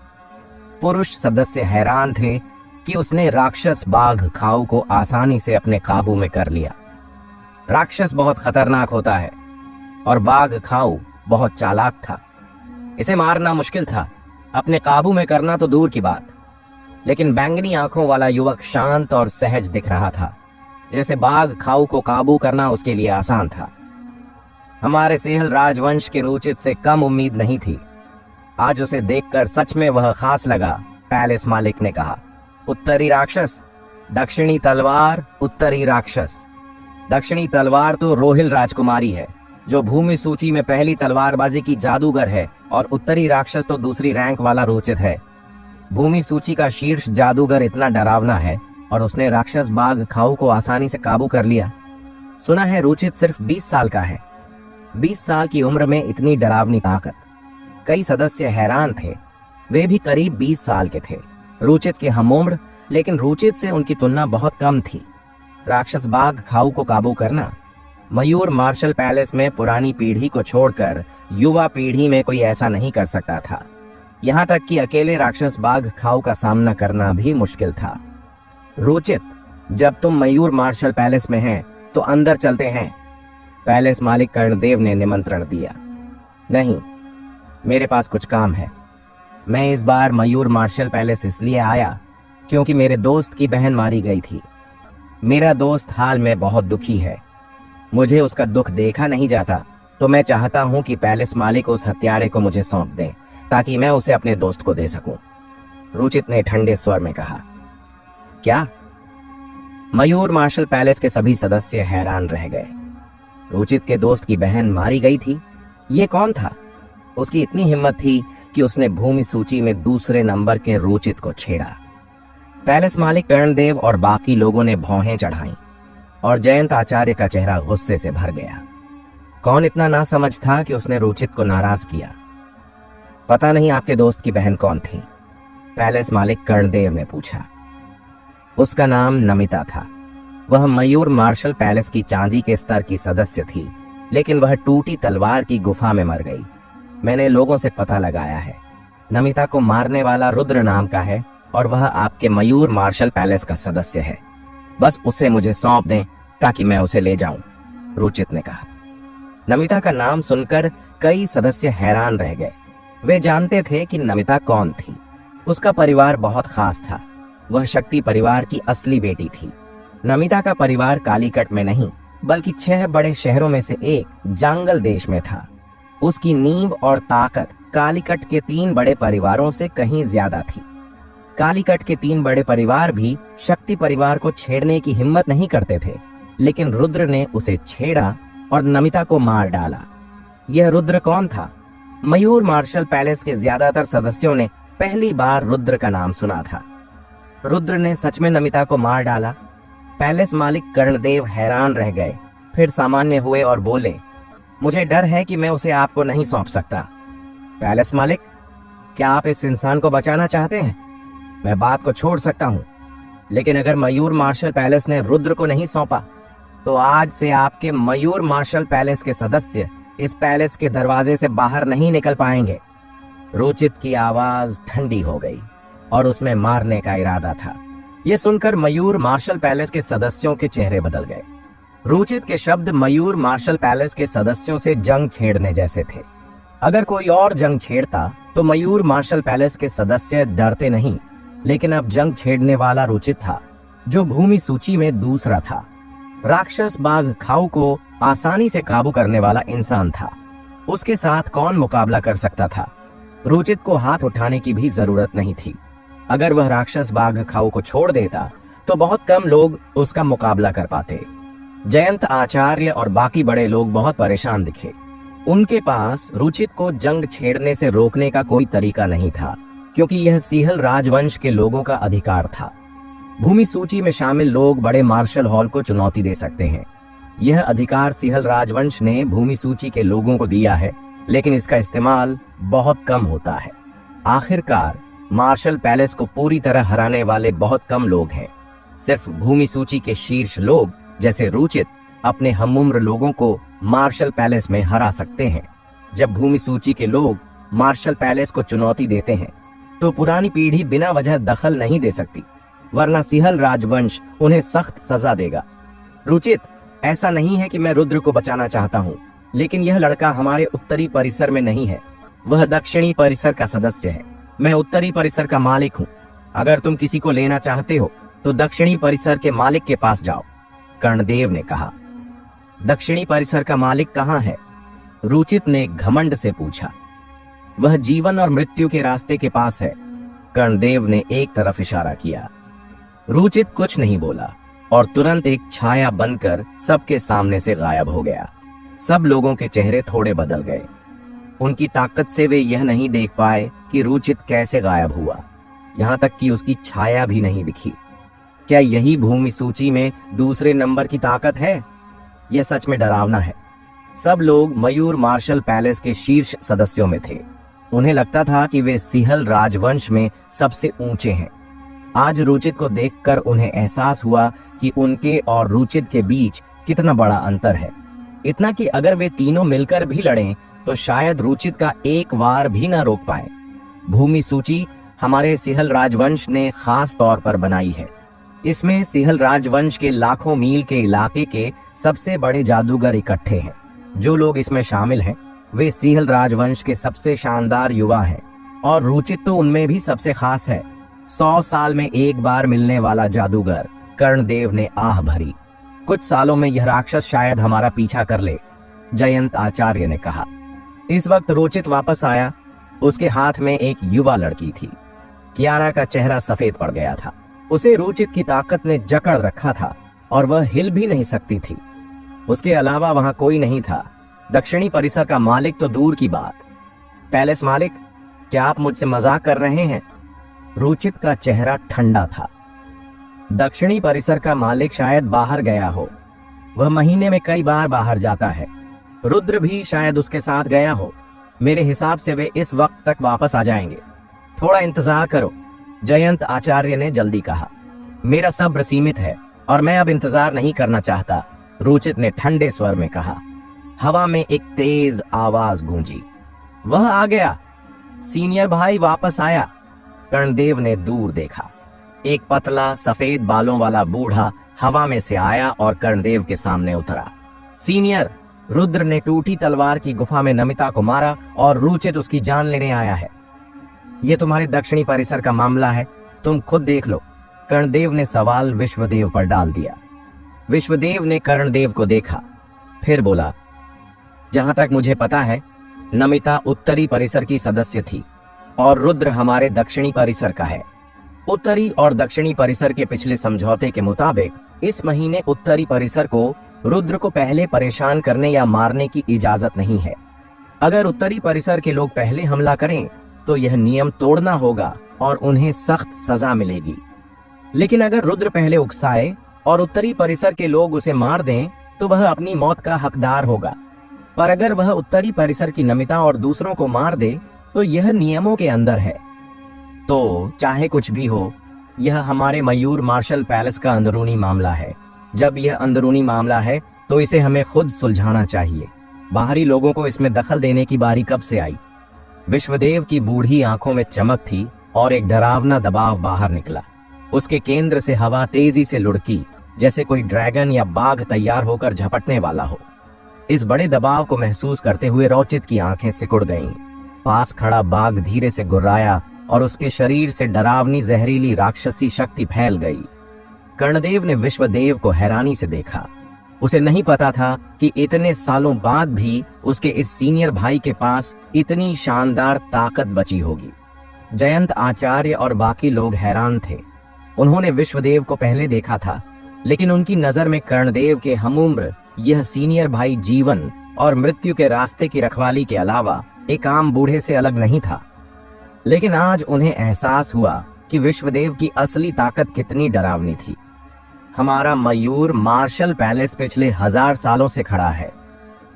पुरुष सदस्य हैरान थे कि उसने राक्षस बाघ खाऊ को आसानी से अपने काबू में कर लिया। राक्षस बहुत खतरनाक होता है और बाघ खाऊ बहुत चालाक था। इसे मारना मुश्किल था, अपने काबू में करना तो दूर की बात। लेकिन बैंगनी आंखों वाला युवक शांत और सहज दिख रहा था। जैसे बाघ खाऊ को काबू करना उसके लिए आसान था। हमारे सेहल राजवंश के रोचित से कम उम्मीद नहीं थी। आज उसे देखकर सच में वह खास लगा। पैलेस मालिक ने कहा, उत्तरी राक्षस, दक्षिणी तलवार, उत्तरी राक्षस। दक्षिणी तलवार तो रोहिल राजकुमारी है, जो भूमि सूची में पहली तलवारबाजी की जादूगर है, और उत्तरी राक्षस तो दूसरी रैंक वाला रोचित है। भूमि सूची का शीर्ष जादूगर इतना डरावना है और उसने राक्षस बाघ खाऊ को आसानी से काबू कर लिया। सुना है रोचित सिर्फ 20 साल का है। 20 साल की उम्र में इतनी डरावनी ताकत। कई सदस्य हैरान थे। वे भी करीब 20 साल के थे, रोचित के हमउम्र, लेकिन रोचित से उनकी तुलना बहुत कम थी। राक्षस बाघ खाऊ को काबू करना। मयूर मार्शल पैलेस में पुरानी पीढ़ी को छोड़कर युवा पीढ़ी में कोई ऐसा नहीं कर सकता था। यहाँ तक कि अकेले राक्षस बाघ खाऊ का सामना करना भी मुश्किल था। रोचित, जब तुम मयूर मार्शल पैलेस में हैं, तो अंदर चलते हैं। पैलेस मालिक कर्णदेव ने निमंत्रण दिया। नहीं, मेरे पास कुछ काम है। मैं इस बार मयूर मार्शल पैलेस इसलिए आया क्योंकि मेरे दोस्त की बहन मारी गई थी। मेरा दोस्त हाल में बहुत दुखी है। मुझे उसका दुख देखा नहीं जाता, तो मैं चाहता हूं कि पैलेस मालिक उस हत्यारे को मुझे सौंप दें, ताकि मैं उसे अपने दोस्त को दे सकूं। रुचित ने ठंडे स्वर में कहा। क्या? मयूर मार्शल पैलेस के सभी सदस्य हैरान रह गए। रुचित के दोस्त की बहन मारी गई थी? ये कौन था? उसकी इतनी हिम्मत थी कि उसने भूमि सूची में दूसरे नंबर के रुचित को छेड़ा। पैलेस मालिक कर्णदेव और बाकी लोगों ने भौहें चढ़ाईं और जयंत आचार्य का चेहरा गुस्से से भर गया। कौन इतना नासमझ था कि उसने रुचित को नाराज किया? पता नहीं आपके दोस्त की बहन कौन थी? पैलेस मालिक कर्णदेव ने पूछा। उसका नाम नमिता था। वह मयूर मार्शल पैलेस की चांदी के स्तर की सदस्य थी, लेकिन वह टूटी तलवार की गुफा में मर गई। मैंने लोगों से पता लगाया है। नमिता को मारने वाला रुद्र नाम का है और वह आपके मयूर मार्शल पैलेस का सदस्य है। बस उसे मुझे सौंप दें ताकि मैं उसे ले जाऊं, रुचित ने कहा। नमिता का नाम सुनकर कई सदस्य हैरान रह गए। वे जानते थे कि नमिता कौन थी। उसका परिवार बहुत खास था। वह शक्ति परिवार की असली बेटी थी। नमिता का परिवार कालीकट में नहीं, बल्कि 6 बड़े शहरों में से एक जांगल देश में था। उसकी नींव और ताकत कालीकट के 3 बड़े परिवारों से कहीं ज्यादा थी। कालीकट के 3 बड़े परिवार भी शक्ति परिवार को छेड़ने की हिम्मत नहीं करते थे, लेकिन रुद्र ने उसे छेड़ा और नमिता को मार डाला। यह रुद्र कौन था? मयूर मार्शल पैलेस के ज्यादातर सदस्यों ने पहली बार रुद्र का नाम सुना था। रुद्र ने सच में नमिता को मार डाला? पैलेस मालिक कर्णदेव हैरान रह गए, फिर सामान्य हुए और बोले, मुझे डर है कि मैं उसे आपको नहीं सौंप सकता। पैलेस मालिक, क्या आप इस इंसान को बचाना चाहते हैं? मैं बात को छोड़ सकता हूं, लेकिन अगर मयूर मार्शल पैलेस ने रुद्र को नहीं सौंपा, तो आज से आपके मयूर मार्शल पैलेस के सदस्य इस पैलेस के दरवाजे से बाहर नहीं निकल पाएंगे। रुचित की आवाज ठंडी हो गई और उसमें मारने का इरादा था। यह सुनकर मयूर मार्शल पैलेस के सदस्यों के चेहरे बदल गए। रुचित के शब्द मयूर मार्शल पैलेस के सदस्यों से जंग छेड़ने जैसे थे। अगर कोई और जंग छेड़ता तो मयूर मार्शल पैलेस के सदस्य डरते नहीं, लेकिन अब जंग छेड़ने वाला रुचित था, जो भूमि सूची में दूसरा था। राक्षस बाघ खाऊ को आसानी से काबू करने वाला इंसान था। उसके साथ कौन मुकाबला कर सकता था? रुचित को हाथ उठाने की भी जरूरत नहीं थी। अगर वह राक्षस बाघ खाऊ को छोड़ देता तो बहुत कम लोग उसका मुकाबला कर पाते। जयंत आचार्य और बाकी बड़े लोग बहुत परेशान दिखे। उनके पास रुचित को जंग छेड़ने से रोकने का कोई तरीका नहीं था, क्योंकि यह सिहल राजवंश के लोगों का अधिकार था। भूमि सूची में शामिल लोग बड़े मार्शल हॉल को चुनौती दे सकते हैं। यह अधिकार सिहल राजवंश ने भूमि सूची के लोगों को दिया है, लेकिन इसका इस्तेमाल बहुत कम होता है। आखिरकार मार्शल पैलेस को पूरी तरह हराने वाले बहुत कम लोग हैं। सिर्फ भूमि सूची के शीर्ष लोग जैसे रुचित अपने हमउम्र लोगों को मार्शल पैलेस में हरा सकते हैं। जब भूमि सूची के लोग मार्शल पैलेस को चुनौती देते हैं, तो पुरानी पीढ़ी बिना वजह दखल नहीं दे सकती, वरना सिहल राजवंश उन्हें सख्त सजा देगा। रुचित, ऐसा नहीं है कि मैं रुद्र को बचाना चाहता हूँ, लेकिन यह लड़का हमारे उत्तरी परिसर में नहीं है। वह दक्षिणी परिसर का सदस्य है। मैं उत्तरी परिसर का मालिक हूँ। अगर तुम किसी को लेना चाहते हो तो दक्षिणी परिसर के मालिक के पास जाओ। कर्णदेव ने कहा। दक्षिणी परिसर का मालिक कहाँ है? रुचित ने घमंड से पूछा। वह जीवन और मृत्यु के रास्ते के पास है। कर्णदेव ने एक तरफ इशारा किया। रुचित कुछ नहीं बोला और तुरंत एक छाया बनकर सबके सामने से गायब हो गया। सब लोगों के चेहरे थोड़े बदल गए। उनकी ताकत से वे यह नहीं देख पाए कि रुचित कैसे गायब हुआ, यहां तक कि उसकी छाया भी नहीं दिखी। क्या यही भूमि सूची में दूसरे नंबर की ताकत है? यह सच में डरावना है। सब लोग मयूर मार्शल पैलेस के शीर्ष सदस्यों में थे। उन्हें लगता था कि वे सिहल राजवंश में सबसे ऊंचे हैं। आज रुचित को देखकर उन्हें एहसास हुआ कि उनके और रुचित के बीच कितना बड़ा अंतर है। इतना कि अगर वे तीनों मिलकर भी लड़ें तो शायद रुचित का एक वार भी न रोक पाए। भूमि सूची हमारे सिहल राजवंश ने खास तौर पर बनाई है। इसमें सिहल राजवंश के लाखों मील के इलाके के सबसे बड़े जादूगर इकट्ठे हैं। जो लोग इसमें शामिल हैं वे सिहल राजवंश के सबसे शानदार युवा हैं और रुचित तो उनमें भी सबसे खास है। 100 साल में एक बार मिलने वाला जादूगर। कर्णदेव ने आह भरी। कुछ सालों में यह राक्षस शायद हमारा पीछा कर ले, जयंत आचार्य ने कहा। इस वक्त रुचित वापस आया। उसके हाथ में एक युवा लड़की थी। कियारा का चेहरा सफेद पड़ गया था। उसे रुचित की ताकत ने जकड़ रखा था और वह हिल भी नहीं सकती थी। उसके अलावा वहां कोई नहीं था। दक्षिणी परिसर का मालिक तो दूर की बात। पैलेस मालिक, क्या आप मुझसे मजाक कर रहे हैं? रुचित का चेहरा ठंडा था। दक्षिणी परिसर का मालिक शायद बाहर गया हो। वह महीने में कई बार बाहर जाता है। रुद्र भी शायद उसके साथ गया हो। मेरे हिसाब से वे इस वक्त तक वापस आ जाएंगे। थोड़ा इंतजार करो, जयंत आचार्य ने जल्दी कहा। मेरा सब्र सीमित है और मैं अब इंतजार नहीं करना चाहता, रुचित ने ठंडे स्वर में कहा। हवा में एक तेज आवाज गूंजी। वह आ गया। सीनियर भाई वापस आया। कर्णदेव ने दूर देखा। एक पतला सफेद बालों वाला बूढ़ा हवा में से आया और कर्णदेव के सामने उतरा। सीनियर, रुद्र ने टूटी तलवार की गुफा में नमिता को मारा और रुचित उसकी जान लेने आया है। यह तुम्हारे दक्षिणी परिसर का मामला है, तुम खुद देख लो। कर्णदेव ने सवाल विश्वदेव पर डाल दिया। विश्वदेव ने कर्णदेव को देखा, फिर बोला, जहां तक मुझे पता है नमिता उत्तरी परिसर की सदस्य थी और रुद्र हमारे दक्षिणी परिसर का है। उत्तरी और दक्षिणी परिसर के पिछले समझौते के मुताबिक इस महीने उत्तरी परिसर को रुद्र को पहले परेशान करने या मारने की इजाजत नहीं है। अगर उत्तरी परिसर के लोग पहले हमला करें तो यह नियम तोड़ना होगा और उन्हें सख्त सजा मिलेगी। लेकिन अगर रुद्र पहले उकसाए और उत्तरी परिसर के लोग उसे मार दें तो वह अपनी मौत का हकदार होगा। पर अगर वह उत्तरी परिसर की नमिता और दूसरों को मार दे तो यह नियमों के अंदर है। तो चाहे कुछ भी हो, यह हमारे मयूर मार्शल पैलेस का अंदरूनी मामला है। जब यह अंदरूनी मामला है तो इसे हमें खुद सुलझाना चाहिए। बाहरी लोगों को इसमें दखल देने की बारी कब से आई? विश्वदेव की बूढ़ी आंखों में चमक थी और एक डरावना दबाव बाहर निकला। उसके केंद्र से हवा तेजी से लुढ़की, जैसे कोई ड्रैगन या बाघ तैयार होकर झपटने वाला हो। इस बड़े दबाव को महसूस करते हुए रुचित की आंखें सिकुड़ गईं। पास खड़ा बाघ धीरे से गुर्राया और उसके शरीर से डरावनी जहरीली राक्षसी शक्ति फैल गई। कर्णदेव ने विश्वदेव को हैरानी से देखा। उसे नहीं पता था कि इतने सालों बाद भी उसके इस सीनियर भाई के पास इतनी शानदार ताकत बची होगी। जयंत आचार्य और बाकी लोग हैरान थे। उन्होंने विश्वदेव को पहले देखा था, लेकिन उनकी नजर में कर्णदेव के हमउम्र यह सीनियर भाई जीवन और मृत्यु के रास्ते की रखवाली के अलावा एक आम बूढ़े से अलग नहीं था। लेकिन आज उन्हें एहसास हुआ कि विश्वदेव की असली ताकत कितनी डरावनी थी। हमारा मयूर मार्शल पैलेस पिछले 1000 सालों से खड़ा है।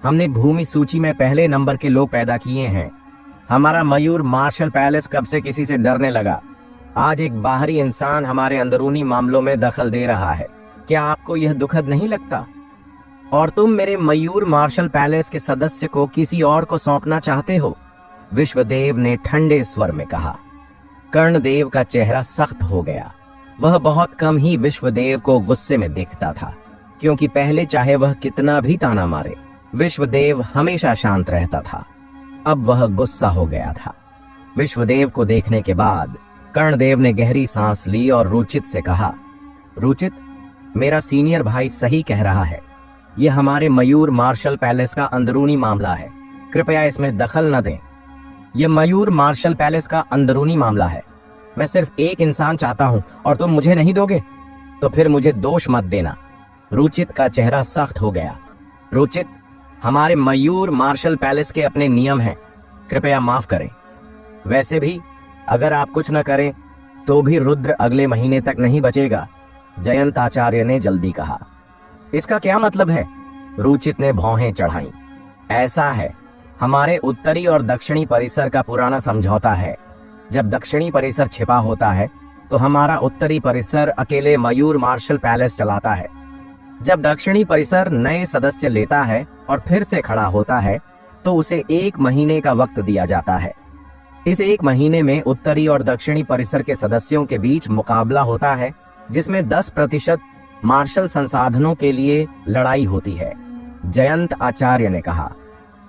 हमने भूमि सूची में पहले नंबर के लोग पैदा किए हैं। हमारा मयूर मार्शल पैलेस कब से किसी से डरने लगा। आज एक बाहरी इंसान हमारे अंदरूनी मामलों में दखल दे रहा है। क्या आपको यह दुखद नहीं लगता? और तुम मेरे मयूर मार्शल पैलेस के सदस्य को किसी और को सौंपना चाहते हो? विश्वदेव ने ठंडे स्वर में कहा। कर्णदेव का चेहरा सख्त हो गया। वह बहुत कम ही विश्वदेव को गुस्से में देखता था, क्योंकि पहले चाहे वह कितना भी ताना मारे, विश्वदेव हमेशा शांत रहता था। अब वह गुस्सा हो गया था। विश्वदेव को देखने के बाद कर्णदेव ने गहरी सांस ली और रुचित से कहा, रुचित, मेरा सीनियर भाई सही कह रहा है। यह हमारे मयूर मार्शल पैलेस का अंदरूनी मामला है, कृपया इसमें दखल न दें। यह मयूर मार्शल पैलेस का अंदरूनी मामला है। मैं सिर्फ एक इंसान चाहता हूं और तुम मुझे नहीं दोगे, तो फिर मुझे दोष मत देना। रुचित का चेहरा सख्त हो गया। रुचित, हमारे मयूर मार्शल पैलेस के अपने नियम हैं, कृपया माफ करें। वैसे भी अगर आप कुछ न करें तो भी रुद्र अगले महीने तक नहीं बचेगा, जयंत आचार्य ने जल्दी कहा। इसका क्या मतलब है? रुचित ने भौहें चढ़ाईं। ऐसा है, हमारे उत्तरी और दक्षिणी परिसर का पुराना समझौता है। जब दक्षिणी परिसर छिपा होता है तो हमारा उत्तरी परिसर अकेले मयूर मार्शल पैलेस चलाता है। जब दक्षिणी परिसर नए सदस्य लेता है और फिर से खड़ा होता है तो उसे 1 महीने का वक्त दिया जाता है। इस 1 महीने में उत्तरी और दक्षिणी परिसर के सदस्यों के बीच मुकाबला होता है, जिसमें 10% मार्शल संसाधनों के लिए लड़ाई होती है, जयंत आचार्य ने कहा।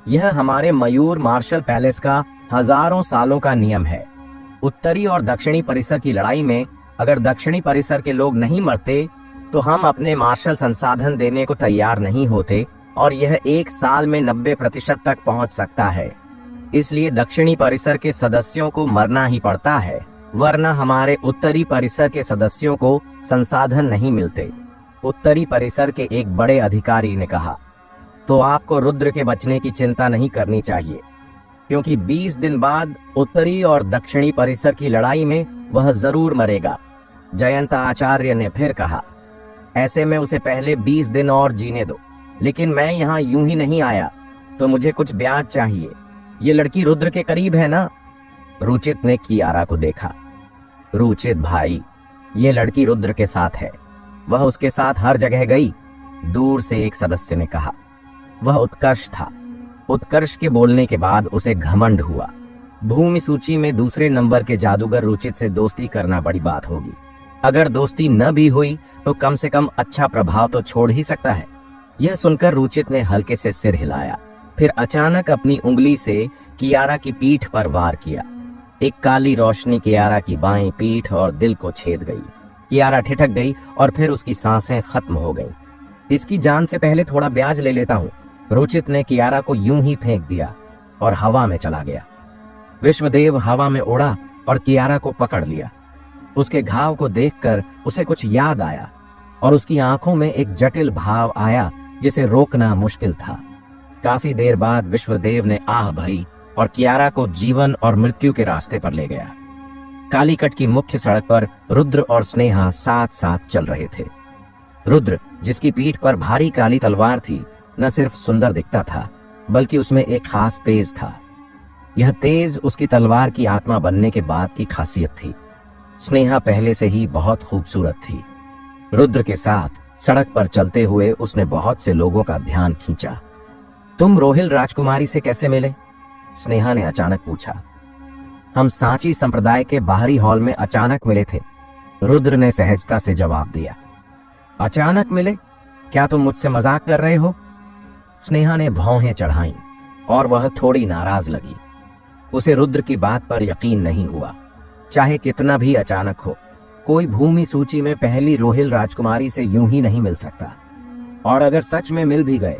यह हमारे मयूर मार्शल पैलेस का हजारों सालों का नियम है। उत्तरी और दक्षिणी परिसर की लड़ाई में अगर दक्षिणी परिसर के लोग नहीं मरते तो हम अपने मार्शल संसाधन देने को तैयार नहीं होते, और यह 1 साल में 90% तक पहुंच सकता है। इसलिए दक्षिणी परिसर के सदस्यों को मरना ही पड़ता है, वरना हमारे उत्तरी परिसर के सदस्यों को संसाधन नहीं मिलते, उत्तरी परिसर के एक बड़े अधिकारी ने कहा। तो आपको रुद्र के बचने की चिंता नहीं करनी चाहिए, क्योंकि 20 दिन बाद उत्तरी और दक्षिणी परिसर की लड़ाई में वह जरूर मरेगा, जयंत आचार्य ने फिर कहा। ऐसे में उसे पहले 20 दिन और जीने दो, लेकिन मैं यहाँ यूं ही नहीं आया, तो मुझे कुछ ब्याज चाहिए। ये लड़की रुद्र के करीब है ना? रुचित ने कियारा को देखा। रुचित भाई, ये लड़की रुद्र के साथ है, वह उसके साथ हर जगह गई, दूर से एक सदस्य ने कहा। वह उत्कर्ष था। उत्कर्ष के बोलने के बाद उसे घमंड हुआ। भूमि सूची में दूसरे नंबर के जादूगर रुचित से दोस्ती करना बड़ी बात होगी। अगर दोस्ती न भी हुई तो कम से कम अच्छा प्रभाव तो छोड़ ही सकता है। यह सुनकर रुचित ने हल्के से सिर हिलाया, फिर अचानक अपनी उंगली से कियारा की पीठ पर वार किया। एक काली रोशनी कियारा की बाएं पीठ और दिल को छेद गई। कियारा ठिठक गई और फिर उसकी सांसें खत्म हो गईं। इसकी जान से पहले थोड़ा ब्याज ले लेता हूं। रुचित ने कियारा को यूं ही फेंक दिया और हवा में चला गया। विश्वदेव हवा में उड़ा और कियारा को पकड़ लिया। उसके घाव को देखकर उसे कुछ याद आया और उसकी आंखों में एक जटिल भाव आया जिसे रोकना मुश्किल था। काफी देर बाद विश्वदेव ने आह भरी और कियारा को जीवन और मृत्यु के रास्ते पर ले गया। कालीकट की मुख्य सड़क पर रुद्र और स्नेहा साथ साथ चल रहे थे। रुद्र, जिसकी पीठ पर भारी काली तलवार थी, न सिर्फ सुंदर दिखता था बल्कि उसमें एक खास तेज था। यह तेज उसकी तलवार की आत्मा बनने के बाद की खासियत थी। स्नेहा पहले से ही बहुत खूबसूरत थी। रुद्र के साथ सड़क पर चलते हुए उसने बहुत से लोगों का ध्यान खींचा। तुम रोहिल राजकुमारी से कैसे मिले? स्नेहा ने अचानक पूछा। हम सांची संप्रदाय के बाहरी हॉल में अचानक मिले थे, रुद्र ने सहजता से जवाब दिया। अचानक मिले? क्या तुम मुझसे मजाक कर रहे हो? स्नेहा ने भौहें चढ़ाईं और वह थोड़ी नाराज लगी। उसे रुद्र की बात पर यकीन नहीं हुआ। चाहे कितना भी अचानक हो, कोई भूमि सूची में पहली रोहिल राजकुमारी से यूं ही नहीं मिल सकता। और अगर सच में मिल भी गए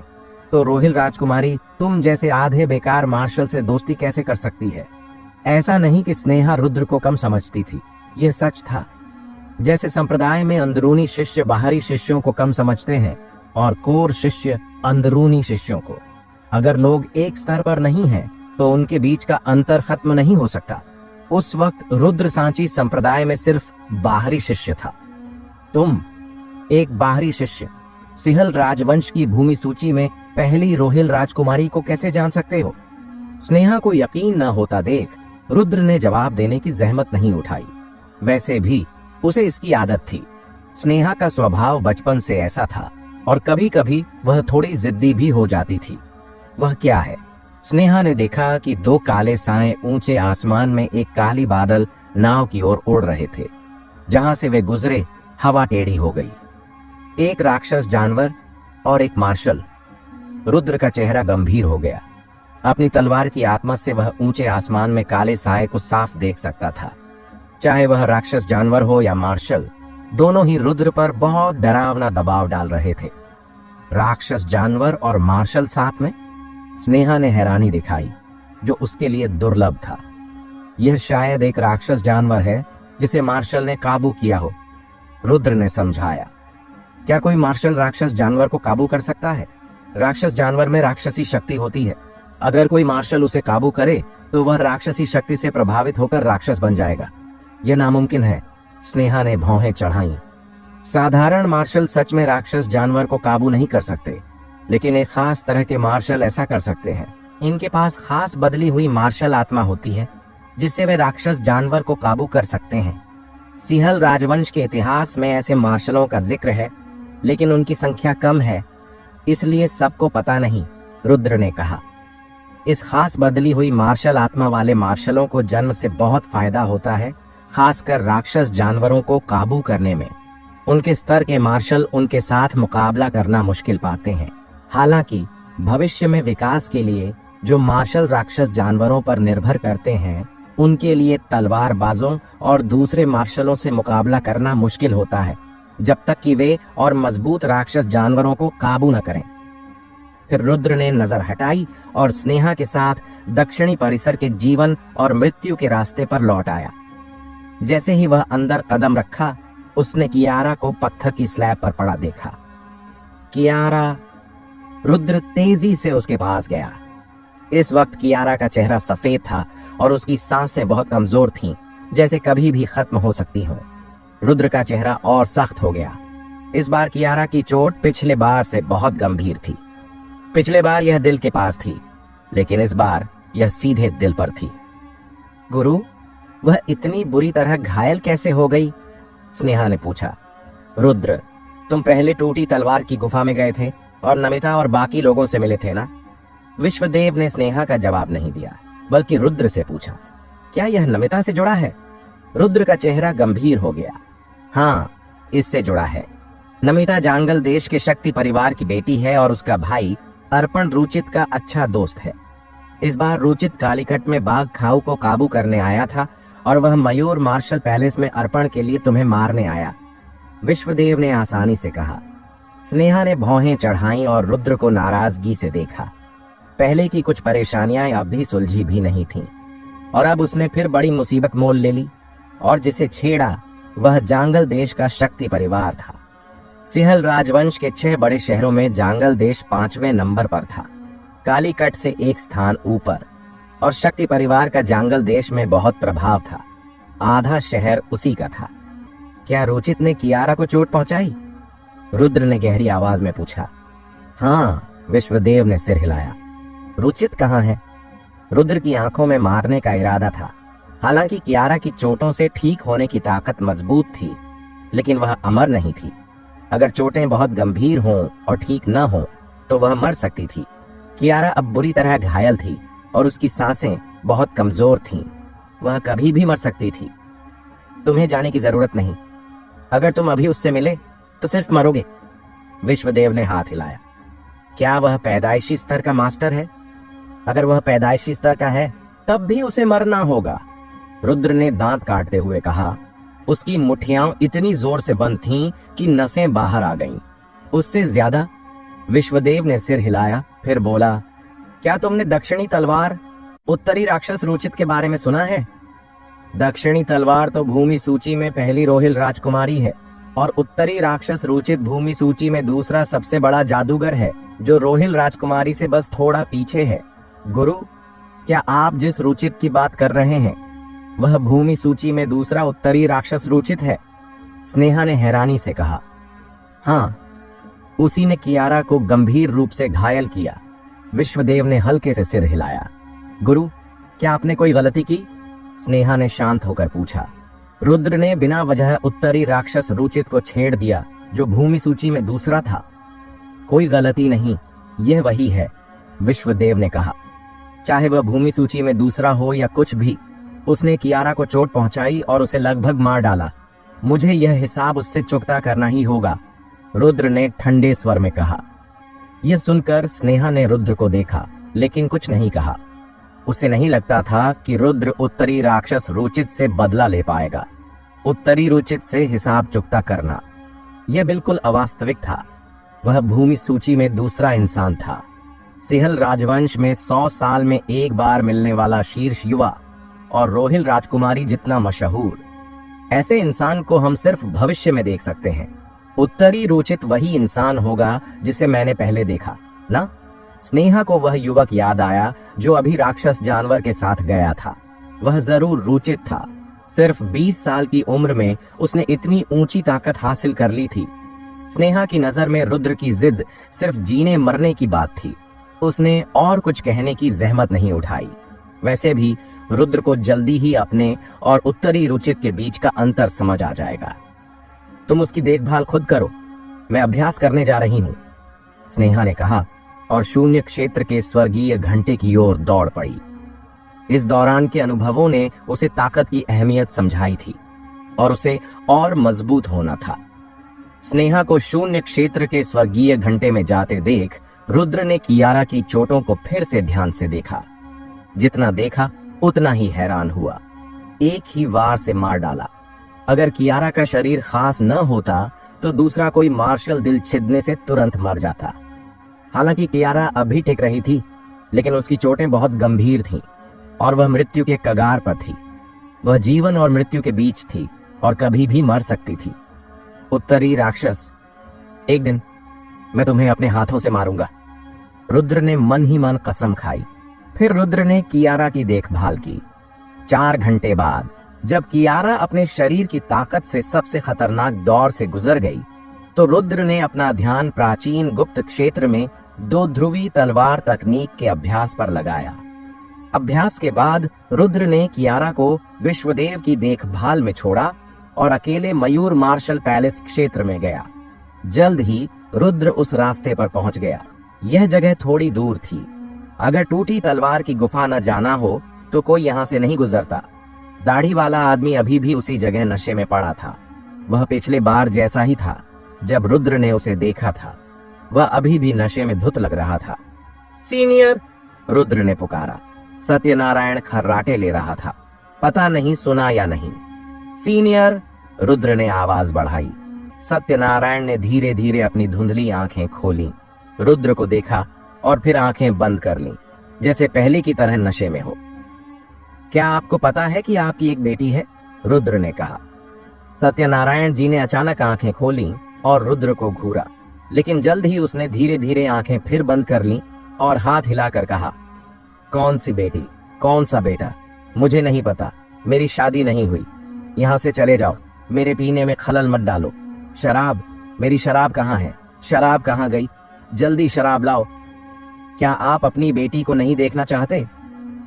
तो रोहिल राजकुमारी तुम जैसे आधे बेकार मार्शल से दोस्ती कैसे कर सकती है? ऐसा नहीं कि स्नेहा रुद्र को कम समझती थी, यह सच था। जैसे संप्रदाय में अंदरूनी शिष्य बाहरी शिष्यों को कम समझते हैं और कोर शिष्य अंदरूनी शिष्यों को। अगर लोग एक स्तर पर नहीं हैं तो उनके बीच का अंतर खत्म नहीं हो सकता। उस वक्त रुद्र सांची संप्रदाय में सिर्फ बाहरी शिष्य था। तुम एक बाहरी शिष्य सिहल राजवंश की भूमि सूची में पहली रोहिल राजकुमारी को कैसे जान सकते हो? स्नेहा को यकीन न होता देख रुद्र ने जवाब देने की जहमत नहीं उठाई। वैसे भी उसे इसकी आदत थी। स्नेहा का स्वभाव बचपन से ऐसा था और कभी कभी वह थोड़ी जिद्दी भी हो जाती थी। वह क्या है? स्नेहा ने देखा कि 2 काले साए ऊंचे आसमान में एक काली बादल नाव की ओर उड़ रहे थे। जहां से वे गुजरे हवा टेढ़ी हो गई। एक राक्षस जानवर और एक मार्शल। रुद्र का चेहरा गंभीर हो गया। अपनी तलवार की आत्मा से वह ऊंचे आसमान में काले साए को साफ देख सकता था। चाहे वह राक्षस जानवर हो या मार्शल, दोनों ही रुद्र पर बहुत डरावना दबाव डाल रहे थे। राक्षस जानवर और मार्शल साथ में। स्नेहा ने हैरानी दिखाई, जो उसके लिए दुर्लभ था। यह शायद एक राक्षस जानवर है जिसे मार्शल ने काबू किया हो, रुद्र ने समझाया। क्या कोई मार्शल राक्षस जानवर को काबू कर सकता है? राक्षस जानवर में राक्षसी शक्ति होती है। अगर कोई मार्शल उसे काबू करे तो वह राक्षसी शक्ति से प्रभावित होकर राक्षस बन जाएगा। यह नामुमकिन है। स्नेहा ने भौहें चढ़ाई। साधारण मार्शल सच में राक्षस जानवर को काबू नहीं कर सकते, लेकिन एक खास तरह के मार्शल ऐसा कर सकते हैं। इनके पास खास बदली हुई मार्शल आत्मा होती है, जिससे वे राक्षस जानवर को काबू कर सकते हैं। सिंहल राजवंश के इतिहास में ऐसे मार्शलों का जिक्र है, लेकिन उनकी संख्या कम है, इसलिए सबको पता नहीं, रुद्र ने कहा। इस खास बदली हुई मार्शल आत्मा वाले मार्शलों को जन्म से बहुत फायदा होता है, खासकर राक्षस जानवरों को काबू करने में। उनके स्तर के मार्शल उनके साथ मुकाबला करना मुश्किल पाते हैं। हालांकि भविष्य में विकास के लिए जो मार्शल राक्षस जानवरों पर निर्भर करते हैं, उनके लिए तलवारबाजों और दूसरे मार्शलों से मुकाबला करना मुश्किल होता है, जब तक कि वे और मजबूत राक्षस जानवरों को काबू न करें। फिर रुद्र ने नजर हटाई और स्नेहा के साथ दक्षिणी परिसर के जीवन और मृत्यु के रास्ते पर लौट आया। जैसे ही वह अंदर कदम रखा, उसने कियारा को पत्थर की स्लैब पर पड़ा देखा। कियारा! रुद्र तेजी से उसके पास गया। इस वक्त कियारा का चेहरा सफेद था और उसकी सांसें बहुत कमजोर थीं, जैसे कभी भी खत्म हो सकती हों। रुद्र का चेहरा और सख्त हो गया। इस बार कियारा की चोट पिछले बार से बहुत गंभीर थी। पिछले बार यह दिल के पास थी, लेकिन इस बार यह सीधे दिल पर थी। गुरु, वह इतनी बुरी तरह घायल कैसे हो गई? स्नेहा ने पूछा। रुद्र, तुम पहले टूटी तलवार की गुफा में गए थे और नमिता और बाकी लोगों से मिले थे ना? विश्वदेव ने स्नेहा का जवाब नहीं दिया, बल्कि रुद्र से पूछा, क्या यह नमिता से जुड़ा है? रुद्र का चेहरा गंभीर हो गया। हाँ, इससे जुड़ा है। नमिता जांगल देश के शक्ति परिवार की बेटी है और उसका भाई अर्पण रुचित का अच्छा दोस्त है। इस बार रुचित कालीकट में बाघ खाऊ को काबू करने आया था और वह मयूर मार्शल पैलेस में अर्पण के लिए तुम्हें मारने आया, विश्वदेव ने आसानी से कहा। स्नेहा ने भौहें चढ़ाई और रुद्र को नाराजगी से देखा। पहले की कुछ परेशानियां अब भी सुलझी भी नहीं थीं, और अब उसने फिर बड़ी मुसीबत मोल ले ली, और जिसे छेड़ा वह जांगल देश का शक्ति परिवार था। सिंहल राजवंश के 6 बड़े शहरों में जांगल देश 5वें नंबर पर था, कालीकट से एक स्थान ऊपर, और शक्ति परिवार का जांगल देश में बहुत प्रभाव था। आधा शहर उसी का था। क्या रुचित ने कियारा को चोट पहुंचाई? रुद्र ने गहरी आवाज में पूछा। हाँ, विश्वदेव ने सिर हिलाया। रुचित कहाँ है? रुद्र की आंखों में मारने का इरादा था। हालांकि कियारा की चोटों से ठीक होने की ताकत मजबूत थी, लेकिन वह अमर नहीं थी। अगर चोटें बहुत गंभीर हों और ठीक न हों तो वह मर सकती थी। कियारा अब बुरी तरह घायल थी और उसकी सांसें बहुत कमजोर थीं। वह कभी भी मर सकती थी। तुम्हें जाने की जरूरत नहीं। अगर तुम अभी उससे मिले तो सिर्फ मरोगे। विश्वदेव ने हाथ हिलाया। क्या वह पैदाइशी स्तर का मास्टर है? अगर वह पैदाइशी स्तर का है तब भी उसे मरना होगा, रुद्र ने दांत काटते हुए कहा। उसकी मुट्ठियां इतनी जोर से बंद थीं कि नसें बाहर आ गईं। उससे ज्यादा? विश्वदेव ने सिर हिलाया, फिर बोला, क्या तुमने दक्षिणी तलवार उत्तरी राक्षस रुचित के बारे में सुना है? दक्षिणी तलवार तो भूमि सूची में पहली रोहिल राजकुमारी है, और उत्तरी राक्षस रुचित भूमि सूची में दूसरा सबसे बड़ा जादूगर है, जो रोहिल राजकुमारी से बस थोड़ा पीछे है। गुरु, क्या आप जिस रुचित की बात कर रहे हैं वह भूमि सूची में दूसरा उत्तरी राक्षस रुचित है? स्नेहा ने हैरानी से कहा। हाँ, उसी ने कियारा को गंभीर रूप से घायल किया। विश्वदेव ने हल्के से सिर हिलाया। गुरु, क्या आपने कोई गलती की? स्नेहा ने शांत होकर पूछा। रुद्र ने बिना वजह उत्तरी राक्षस रुचित को छेड़ दिया, जो भूमि सूची में दूसरा था। कोई गलती नहीं, यह वही है, विश्वदेव ने कहा। चाहे वह भूमि सूची में दूसरा हो या कुछ भी, उसने कियारा को चोट पहुंचाई और उसे लगभग मार डाला। मुझे यह हिसाब उससे चुकता करना ही होगा, रुद्र ने ठंडे स्वर में कहा। यह सुनकर स्नेहा ने रुद्र को देखा, लेकिन कुछ नहीं कहा। उसे नहीं लगता था कि रुद्र उत्तरी राक्षस रुचित से बदला ले पाएगा। उत्तरी रुचित से हिसाब चुकता करना। यह बिल्कुल अवास्तविक था। वह भूमि सूची में दूसरा इंसान था। सिहल राजवंश में 100 साल में एक बार मिलने वाला शीर्ष युवा और रोहिल राजकुमारी जितना मशहूर। ऐसे इंसान को हम सिर्फ भविष्य में देख सकते हैं। उत्तरी रुचित वही इंसान होगा जिसे मैंने पहले देखा ना। स्नेहा को वह युवक याद आया जो अभी राक्षस जानवर के साथ गया था। वह जरूर रुचित था। सिर्फ 20 साल की उम्र में उसने इतनी ऊंची ताकत हासिल कर ली थी। स्नेहा की नजर में रुद्र की जिद सिर्फ जीने मरने की बात थी। उसने और कुछ कहने की जहमत नहीं उठाई। वैसे भी रुद्र को जल्दी ही अपने और उत्तरी रुचित के बीच का अंतर समझ आ जाएगा। तुम उसकी देखभाल खुद करो, मैं अभ्यास करने जा रही हूं, स्नेहा ने कहा और शून्य क्षेत्र के स्वर्गीय घंटे की ओर दौड़ पड़ी। इस दौरान के अनुभवों ने उसे ताकत की अहमियत समझाई थी और उसे और मजबूत होना था। स्नेहा को शून्य क्षेत्र के स्वर्गीय घंटे में जाते देख रुद्र ने कियारा की चोटों को फिर से ध्यान से देखा। जितना देखा उतना ही हैरान हुआ। एक ही वार से मार डाला। अगर कियारा का शरीर खास न होता तो दूसरा कोई मार्शल दिल छिदने से तुरंत मर जाता। हालांकि कियारा अभी टिक रही थी, लेकिन उसकी चोटें बहुत गंभीर थीं और वह मृत्यु के कगार पर थी। वह जीवन और मृत्यु के बीच थी और कभी भी मर सकती थी। उत्तरी राक्षस, एक दिन मैं तुम्हें अपने हाथों से मारूंगा, रुद्र ने मन ही मन कसम खाई। फिर रुद्र ने कियारा की देखभाल की। 4 घंटे बाद जब कियारा अपने शरीर की ताकत से सबसे खतरनाक दौर से गुजर गई तो रुद्र ने अपना ध्यान प्राचीन गुप्त क्षेत्र में 2 ध्रुवी तलवार तकनीक के अभ्यास पर लगाया। अभ्यास के बाद रुद्र ने कियारा को विश्वदेव की देखभाल में छोड़ा और अकेले मयूर मार्शल पैलेस क्षेत्र में गया। जल्द ही रुद्र उस रास्ते पर पहुंच गया। यह जगह थोड़ी दूर थी। अगर टूटी तलवार की गुफा न जाना हो तो कोई यहां से नहीं गुजरता। दाढ़ी वाला आदमी अभी भी उसी जगह नशे में पड़ा था। वह पिछले बार जैसा ही था जब रुद्र ने उसे देखा था। वह अभी भी नशे में धुत लग रहा था। सीनियर, रुद्र ने पुकारा। सत्यनारायण खर्राटे ले रहा था। पता नहीं सुना या नहीं। सीनियर, रुद्र ने आवाज बढ़ाई। सत्यनारायण ने धीरे धीरे अपनी धुंधली आंखें खोली, रुद्र को देखा और फिर आंखें बंद कर लीं, जैसे पहले की तरह नशे में हो। क्या आपको पता है कि आपकी एक बेटी है? रुद्र ने कहा। सत्यनारायण जी ने अचानक आंखें खोली और रुद्र को घूरा, लेकिन जल्द ही उसने धीरे धीरे आंखें फिर बंद कर लीं और हाथ हिलाकर कहा, कौन सी बेटी, कौन सा बेटा? मुझे नहीं पता, मेरी शादी नहीं हुई। यहां से चले जाओ, मेरे पीने में खलल मत डालो। शराब, मेरी शराब कहाँ है? शराब कहाँ गई? जल्दी शराब लाओ। क्या आप अपनी बेटी को नहीं देखना चाहते?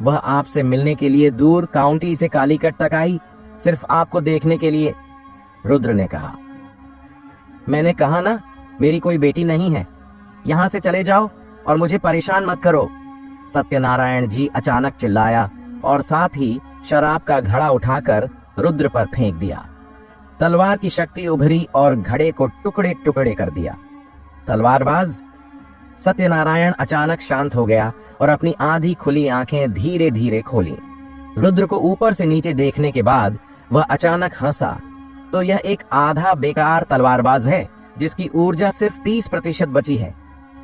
वह आपसे मिलने के लिए दूर काउंटी से कालीकट तक आई, सिर्फ आपको देखने के लिए, रुद्र ने कहा। मैंने कहा ना, मेरी कोई बेटी नहीं है। यहां से चले जाओ और मुझे परेशान मत करो, सत्यनारायण जी अचानक चिल्लाया और साथ ही शराब का घड़ा उठाकर रुद्र पर फेंक दिया। तलवार की शक्ति उभरी और घड़े को टुकड़े टुकड़े कर दिया। तलवारबाज! सत्यनारायण अचानक शांत हो गया और अपनी आधी खुली आंखें धीरे धीरे खोली। रुद्र को ऊपर से नीचे देखने के बाद वह अचानक हंसा। तो यह एक आधा बेकार तलवारबाज है जिसकी ऊर्जा सिर्फ 30% बची है।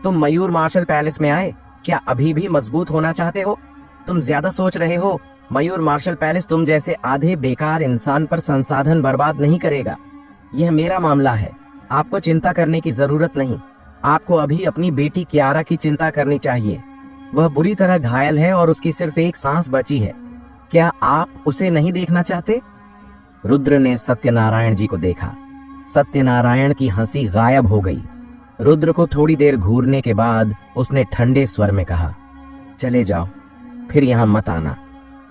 तुम मयूर मार्शल पैलेस में आए, क्या अभी भी मजबूत होना चाहते हो? तुम ज्यादा सोच रहे हो। मयूर मार्शल पैलेस तुम जैसे आधे बेकार इंसान पर संसाधन बर्बाद नहीं करेगा। यह मेरा मामला है, आपको चिंता करने की जरूरत नहीं। आपको अभी अपनी बेटी कियारा की चिंता करनी चाहिए। वह बुरी तरह घायल है और उसकी सिर्फ एक सांस बची है। क्या आप उसे नहीं देखना चाहते? रुद्र ने सत्यनारायण जी को देखा। सत्यनारायण की हंसी गायब हो गई। रुद्र को थोड़ी देर घूरने के बाद उसने ठंडे स्वर में कहा, चले जाओ, फिर यहां मत आना,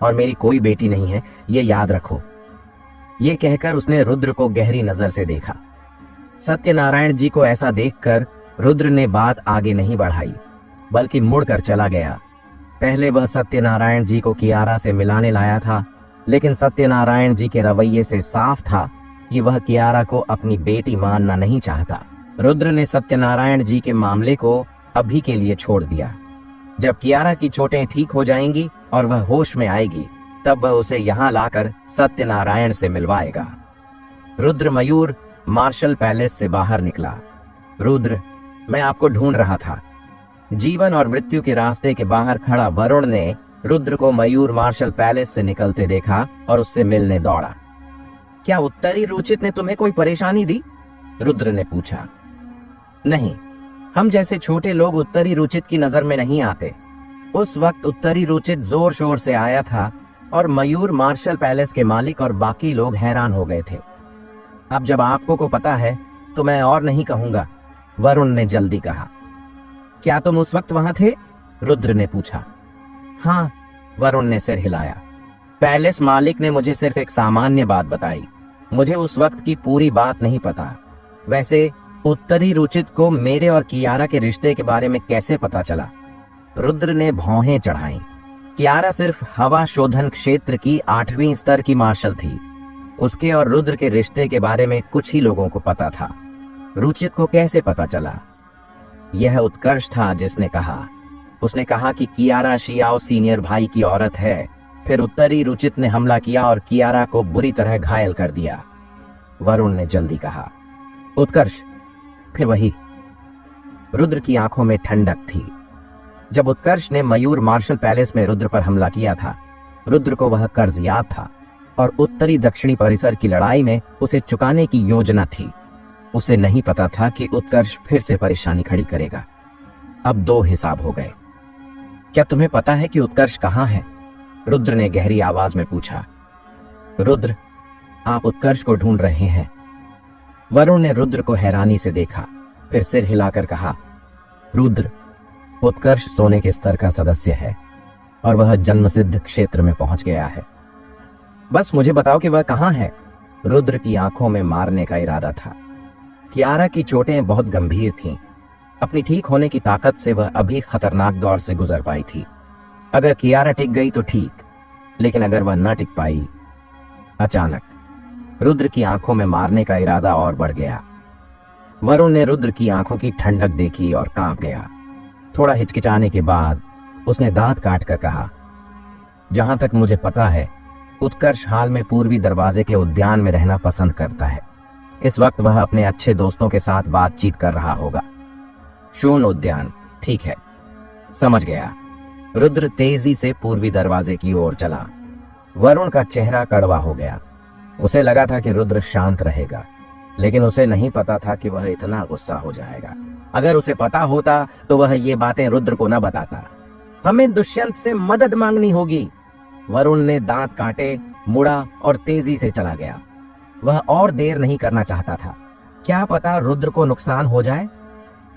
और मेरी कोई बेटी नहीं है, ये याद रखो। ये कहकर उसने रुद्र को गहरी नजर से देखा। सत्यनारायण जी को ऐसा देखकर रुद्र ने बात आगे नहीं बढ़ाई, बल्कि मुड़कर चला गया। पहले वह सत्यनारायण जी को कियारा से मिलाने लाया था, लेकिन सत्यनारायण जी के रवैये से साफ था कि वह कियारा को अपनी बेटी मानना नहीं चाहता। रुद्र ने सत्यनारायण जी के मामले को अभी के लिए छोड़ दिया। जब कियारा की चोटें ठीक हो जाएंगी और वह होश में आएगी, तब वह उसे यहाँ लाकर सत्यनारायण से मिलवाएगा। रुद्र मयूर मार्शल पैलेस से बाहर निकला। रुद्र, मैं आपको ढूंढ रहा था। जीवन और मृत्यु के रास्ते के बाहर खड़ा वरुण ने रुद्र को मयूर मार्शल पैलेस से निकलते देखा और उससे मिलने दौड़ा। क्या उत्तरी रुचित ने तुम्हें कोई परेशानी दी? रुद्र ने पूछा। नहीं, हम जैसे छोटे लोग उत्तरी रुचित की नजर में नहीं आते। उस वक्त उत्तरी रुचित जोर शोर से आया था और मयूर मार्शल पैलेस के मालिक और बाकी लोग हैरान हो गए थे। अब जब आपको को पता है तो मैं और नहीं कहूंगा, वरुण ने जल्दी कहा। क्या तुम उस वक्त वहां थे? रुद्र ने पूछा। हाँ, वरुण ने सिर हिलाया। पैलेस मालिक ने मुझे सिर्फ एक सामान्य बात बताई। मुझे उस वक्त की पूरी बात नहीं पता। वैसे उत्तरी रुचित को मेरे और कियारा के रिश्ते के बारे में कैसे पता चला? रुद्र ने भौहें चढ़ाई। कियारा सिर्फ हवा शोधन क्षेत्र की 8वीं स्तर की मार्शल थी। उसके और रुद्र के रिश्ते के बारे में कुछ ही लोगों को पता था। रुचित को कैसे पता चला? यह उत्कर्ष था जिसने कहा। उसने कहा कि कियारा शियाओ सीनियर भाई की औरत है। फिर उत्तरी रुचित ने हमला किया और कियारा को बुरी तरह घायल कर दिया, वरुण ने जल्दी कहा। उत्कर्ष, फिर वही। रुद्र की आंखों में ठंडक थी। जब उत्कर्ष ने मयूर मार्शल पैलेस में रुद्र पर हमला किया था, रुद्र को वह कर्ज याद था और उत्तरी दक्षिणी परिसर की लड़ाई में उसे चुकाने की योजना थी। उसे नहीं पता था कि उत्कर्ष फिर से परेशानी खड़ी करेगा। अब 2 हिसाब हो गए। क्या तुम्हें पता है कि उत्कर्ष कहां है? रुद्र ने गहरी आवाज में पूछा। रुद्र, आप उत्कर्ष को ढूंढ रहे हैं? वरुण ने रुद्र को हैरानी से देखा, फिर सिर हिलाकर कहा। रुद्र, उत्कर्ष सोने के स्तर का सदस्य है और वह जन्मसिद्ध क्षेत्र में पहुंच गया है। बस मुझे बताओ कि वह कहां है। रुद्र की आंखों में मारने का इरादा था। कियारा की चोटें बहुत गंभीर थीं। अपनी ठीक होने की ताकत से वह अभी खतरनाक दौर से गुजर पाई थी। अगर कियारा टिक गई तो ठीक, लेकिन अगर वह न टिक पाई। अचानक रुद्र की आंखों में मारने का इरादा और बढ़ गया। वरुण ने रुद्र की आंखों की ठंडक देखी और कांप गया। थोड़ा हिचकिचाने के बाद उसने दांत काटकर कहा, जहां तक मुझे पता है, उत्कर्ष हाल में पूर्वी दरवाजे के उद्यान में रहना पसंद करता है। इस वक्त वह अपने अच्छे दोस्तों के साथ बातचीत कर रहा होगा। शून उद्यान, ठीक है, समझ गया। रुद्र तेजी से पूर्वी दरवाजे की ओर चला। वरुण का चेहरा कड़वा हो गया। उसे लगा था कि रुद्र शांत रहेगा, लेकिन उसे नहीं पता था कि वह इतना गुस्सा हो जाएगा। अगर उसे पता होता तो वह ये बातें रुद्र को न बताता। हमें दुष्यंत से मदद मांगनी होगी। वरुण ने दांत काटे, मुड़ा और तेजी से चला गया। वह और देर नहीं करना चाहता था। क्या पता रुद्र को नुकसान हो जाए।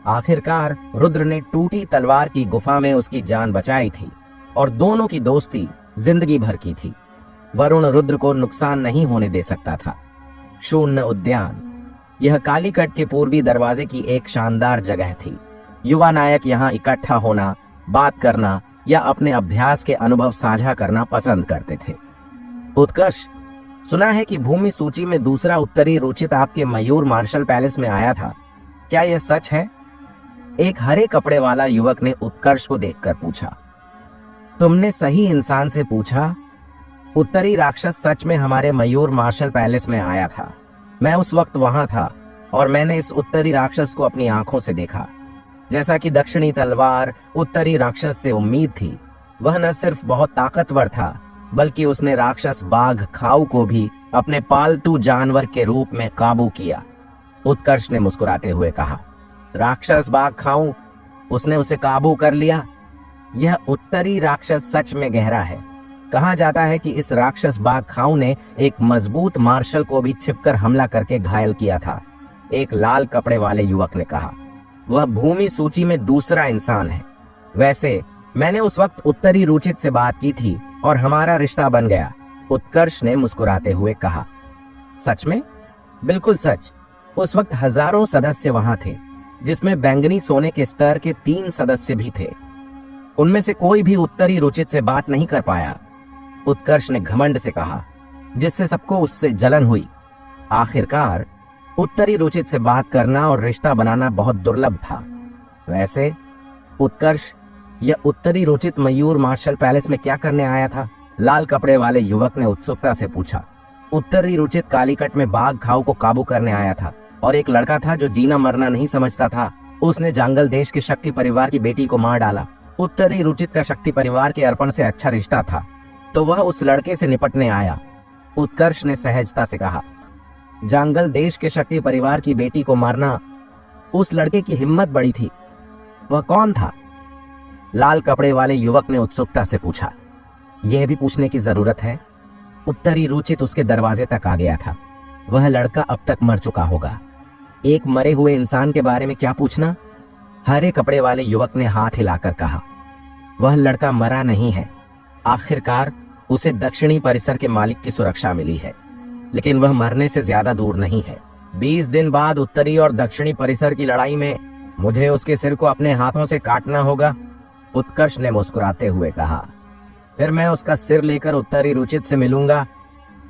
आखिरकार रुद्र ने टूटी तलवार की गुफा में उसकी जान बचाई थी और दोनों की दोस्ती जिंदगी भर की थी। वरुण रुद्र को नुकसान नहीं होने दे सकता था। शून्य उद्यान, यह कालीकट के पूर्वी दरवाजे की एक शानदार जगह थी। युवा नायक यहाँ इकट्ठा होना, बात करना या अपने अभ्यास के अनुभव साझा करना पसंद करते थे। उत्कर्ष, सुना है कि भूमि सूची में दूसरा उत्तरी रुचित आपके मयूर मार्शल पैलेस में आया था। क्या यह सच है? एक हरे कपड़े वाला युवक ने उत्कर्ष को देखकर पूछा। तुमने सही इंसान से पूछा। उत्तरी राक्षस सच में हमारे मयूर मार्शल पैलेस में आया था। मैं उस वक्त वहां था और मैंने इस उत्तरी राक्षस को अपनी आंखों से देखा। जैसा कि दक्षिणी तलवार उत्तरी राक्षस से उम्मीद थी, वह न सिर्फ बहुत ताकतवर था, बल्कि उसने राक्षस बाघ खाऊ को भी अपने पालतू जानवर के रूप में काबू किया। उत्कर्ष ने मुस्कुराते हुए कहा। राक्षस बाघ खाऊ, उसने उसे काबू कर लिया? यह उत्तरी राक्षस सच में गहरा है। कहा जाता है कि इस राक्षस बाघ खाऊ ने एक मजबूत मार्शल को भी छिपकर हमला करके घायल किया था, एक लाल कपड़े वाले युवक ने कहा। वह भूमि सूची में दूसरा इंसान है। वैसे मैंने उस वक्त उत्तरी रुचित से बात की थी और हमारा रिश्ता बन गया, उत्कर्ष ने मुस्कुराते हुए कहा। सच में? बिल्कुल सच। उस वक्त हजारों सदस्य वहां थे, जिसमें बैंगनी सोने के स्तर के 3 सदस्य भी थे। उनमें से कोई भी उत्तरी रुचित से बात नहीं कर पाया, उत्कर्ष ने घमंड से कहा, जिससे सबको उससे जलन हुई। आखिरकार उत्तरी रुचित से बात करना और रिश्ता बनाना बहुत दुर्लभ था। वैसे उत्कर्ष, यह उत्तरी रुचित मयूर मार्शल पैलेस में क्या करने आया था? लाल कपड़े वाले युवक ने उत्सुकता से पूछा। उत्तरी रुचित कालीकट में बाघ खाऊ को काबू करने आया था और एक लड़का था जो जीना मरना नहीं समझता था। उसने जांगल देश के शक्ति परिवार की बेटी को मार डाला। उत्तरी रुचित का शक्ति परिवार के अर्पण से अच्छा रिश्ता था, तो वह उस लड़के से निपटने आया। उत्कर्ष ने सहजता से कहा, जांगल देश के शक्ति परिवार की बेटी को मारना उस लड़के की हिम्मत बड़ी थी। वह कौन था? लाल कपड़े वाले युवक ने उत्सुकता से पूछा। यह भी पूछने की जरूरत है? उत्तरी रुचित उसके दरवाजे तक आ गया था। वह लड़का अब तक मर चुका होगा। एक मरे हुए इंसान के बारे में क्या पूछना? हरे कपड़े वाले युवक ने हाथ हिलाकर कहा, वह लड़का मरा नहीं है। आखिरकार उसे दक्षिणी परिसर के मालिक की सुरक्षा मिली है, लेकिन वह मरने से ज्यादा दूर नहीं है। 20 दिन बाद उत्तरी और दक्षिणी परिसर की लड़ाई में मुझे उसके सिर को अपने हाथों से काटना होगा। उत्कर्ष ने मुस्कुराते हुए कहा। फिर मैं उसका सिर लेकर उत्तरी रुचित से मिलूंगा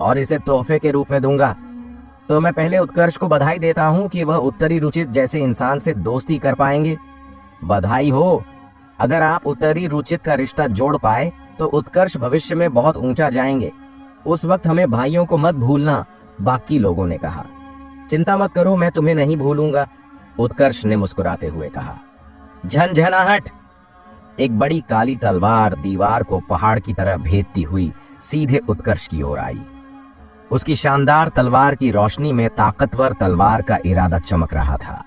और इसे तोहफे के रूप में दूंगा। तो मैं पहले उत्कर्ष को बधाई देता हूं कि वह उत्तरी रुचित जैसे इंसान से दोस्ती कर पाएंगे। बधाई हो। अगर आप उत्तरी रुचित का रिश्ता जोड़ पाए तो उत्कर्ष भविष्य में बहुत ऊंचा जाएंगे। उस वक्त हमें भाइयों को मत भूलना, बाकी लोगों ने कहा। चिंता मत करो, मैं तुम्हें नहीं भूलूंगा, उत्कर्ष ने मुस्कुराते हुए कहा। झनझनाहट। एक बड़ी काली तलवार दीवार को पहाड़ की तरह भेदती हुई सीधे उत्कर्ष की ओर आई। उसकी शानदार तलवार की रोशनी में ताकतवर तलवार का इरादा चमक रहा था।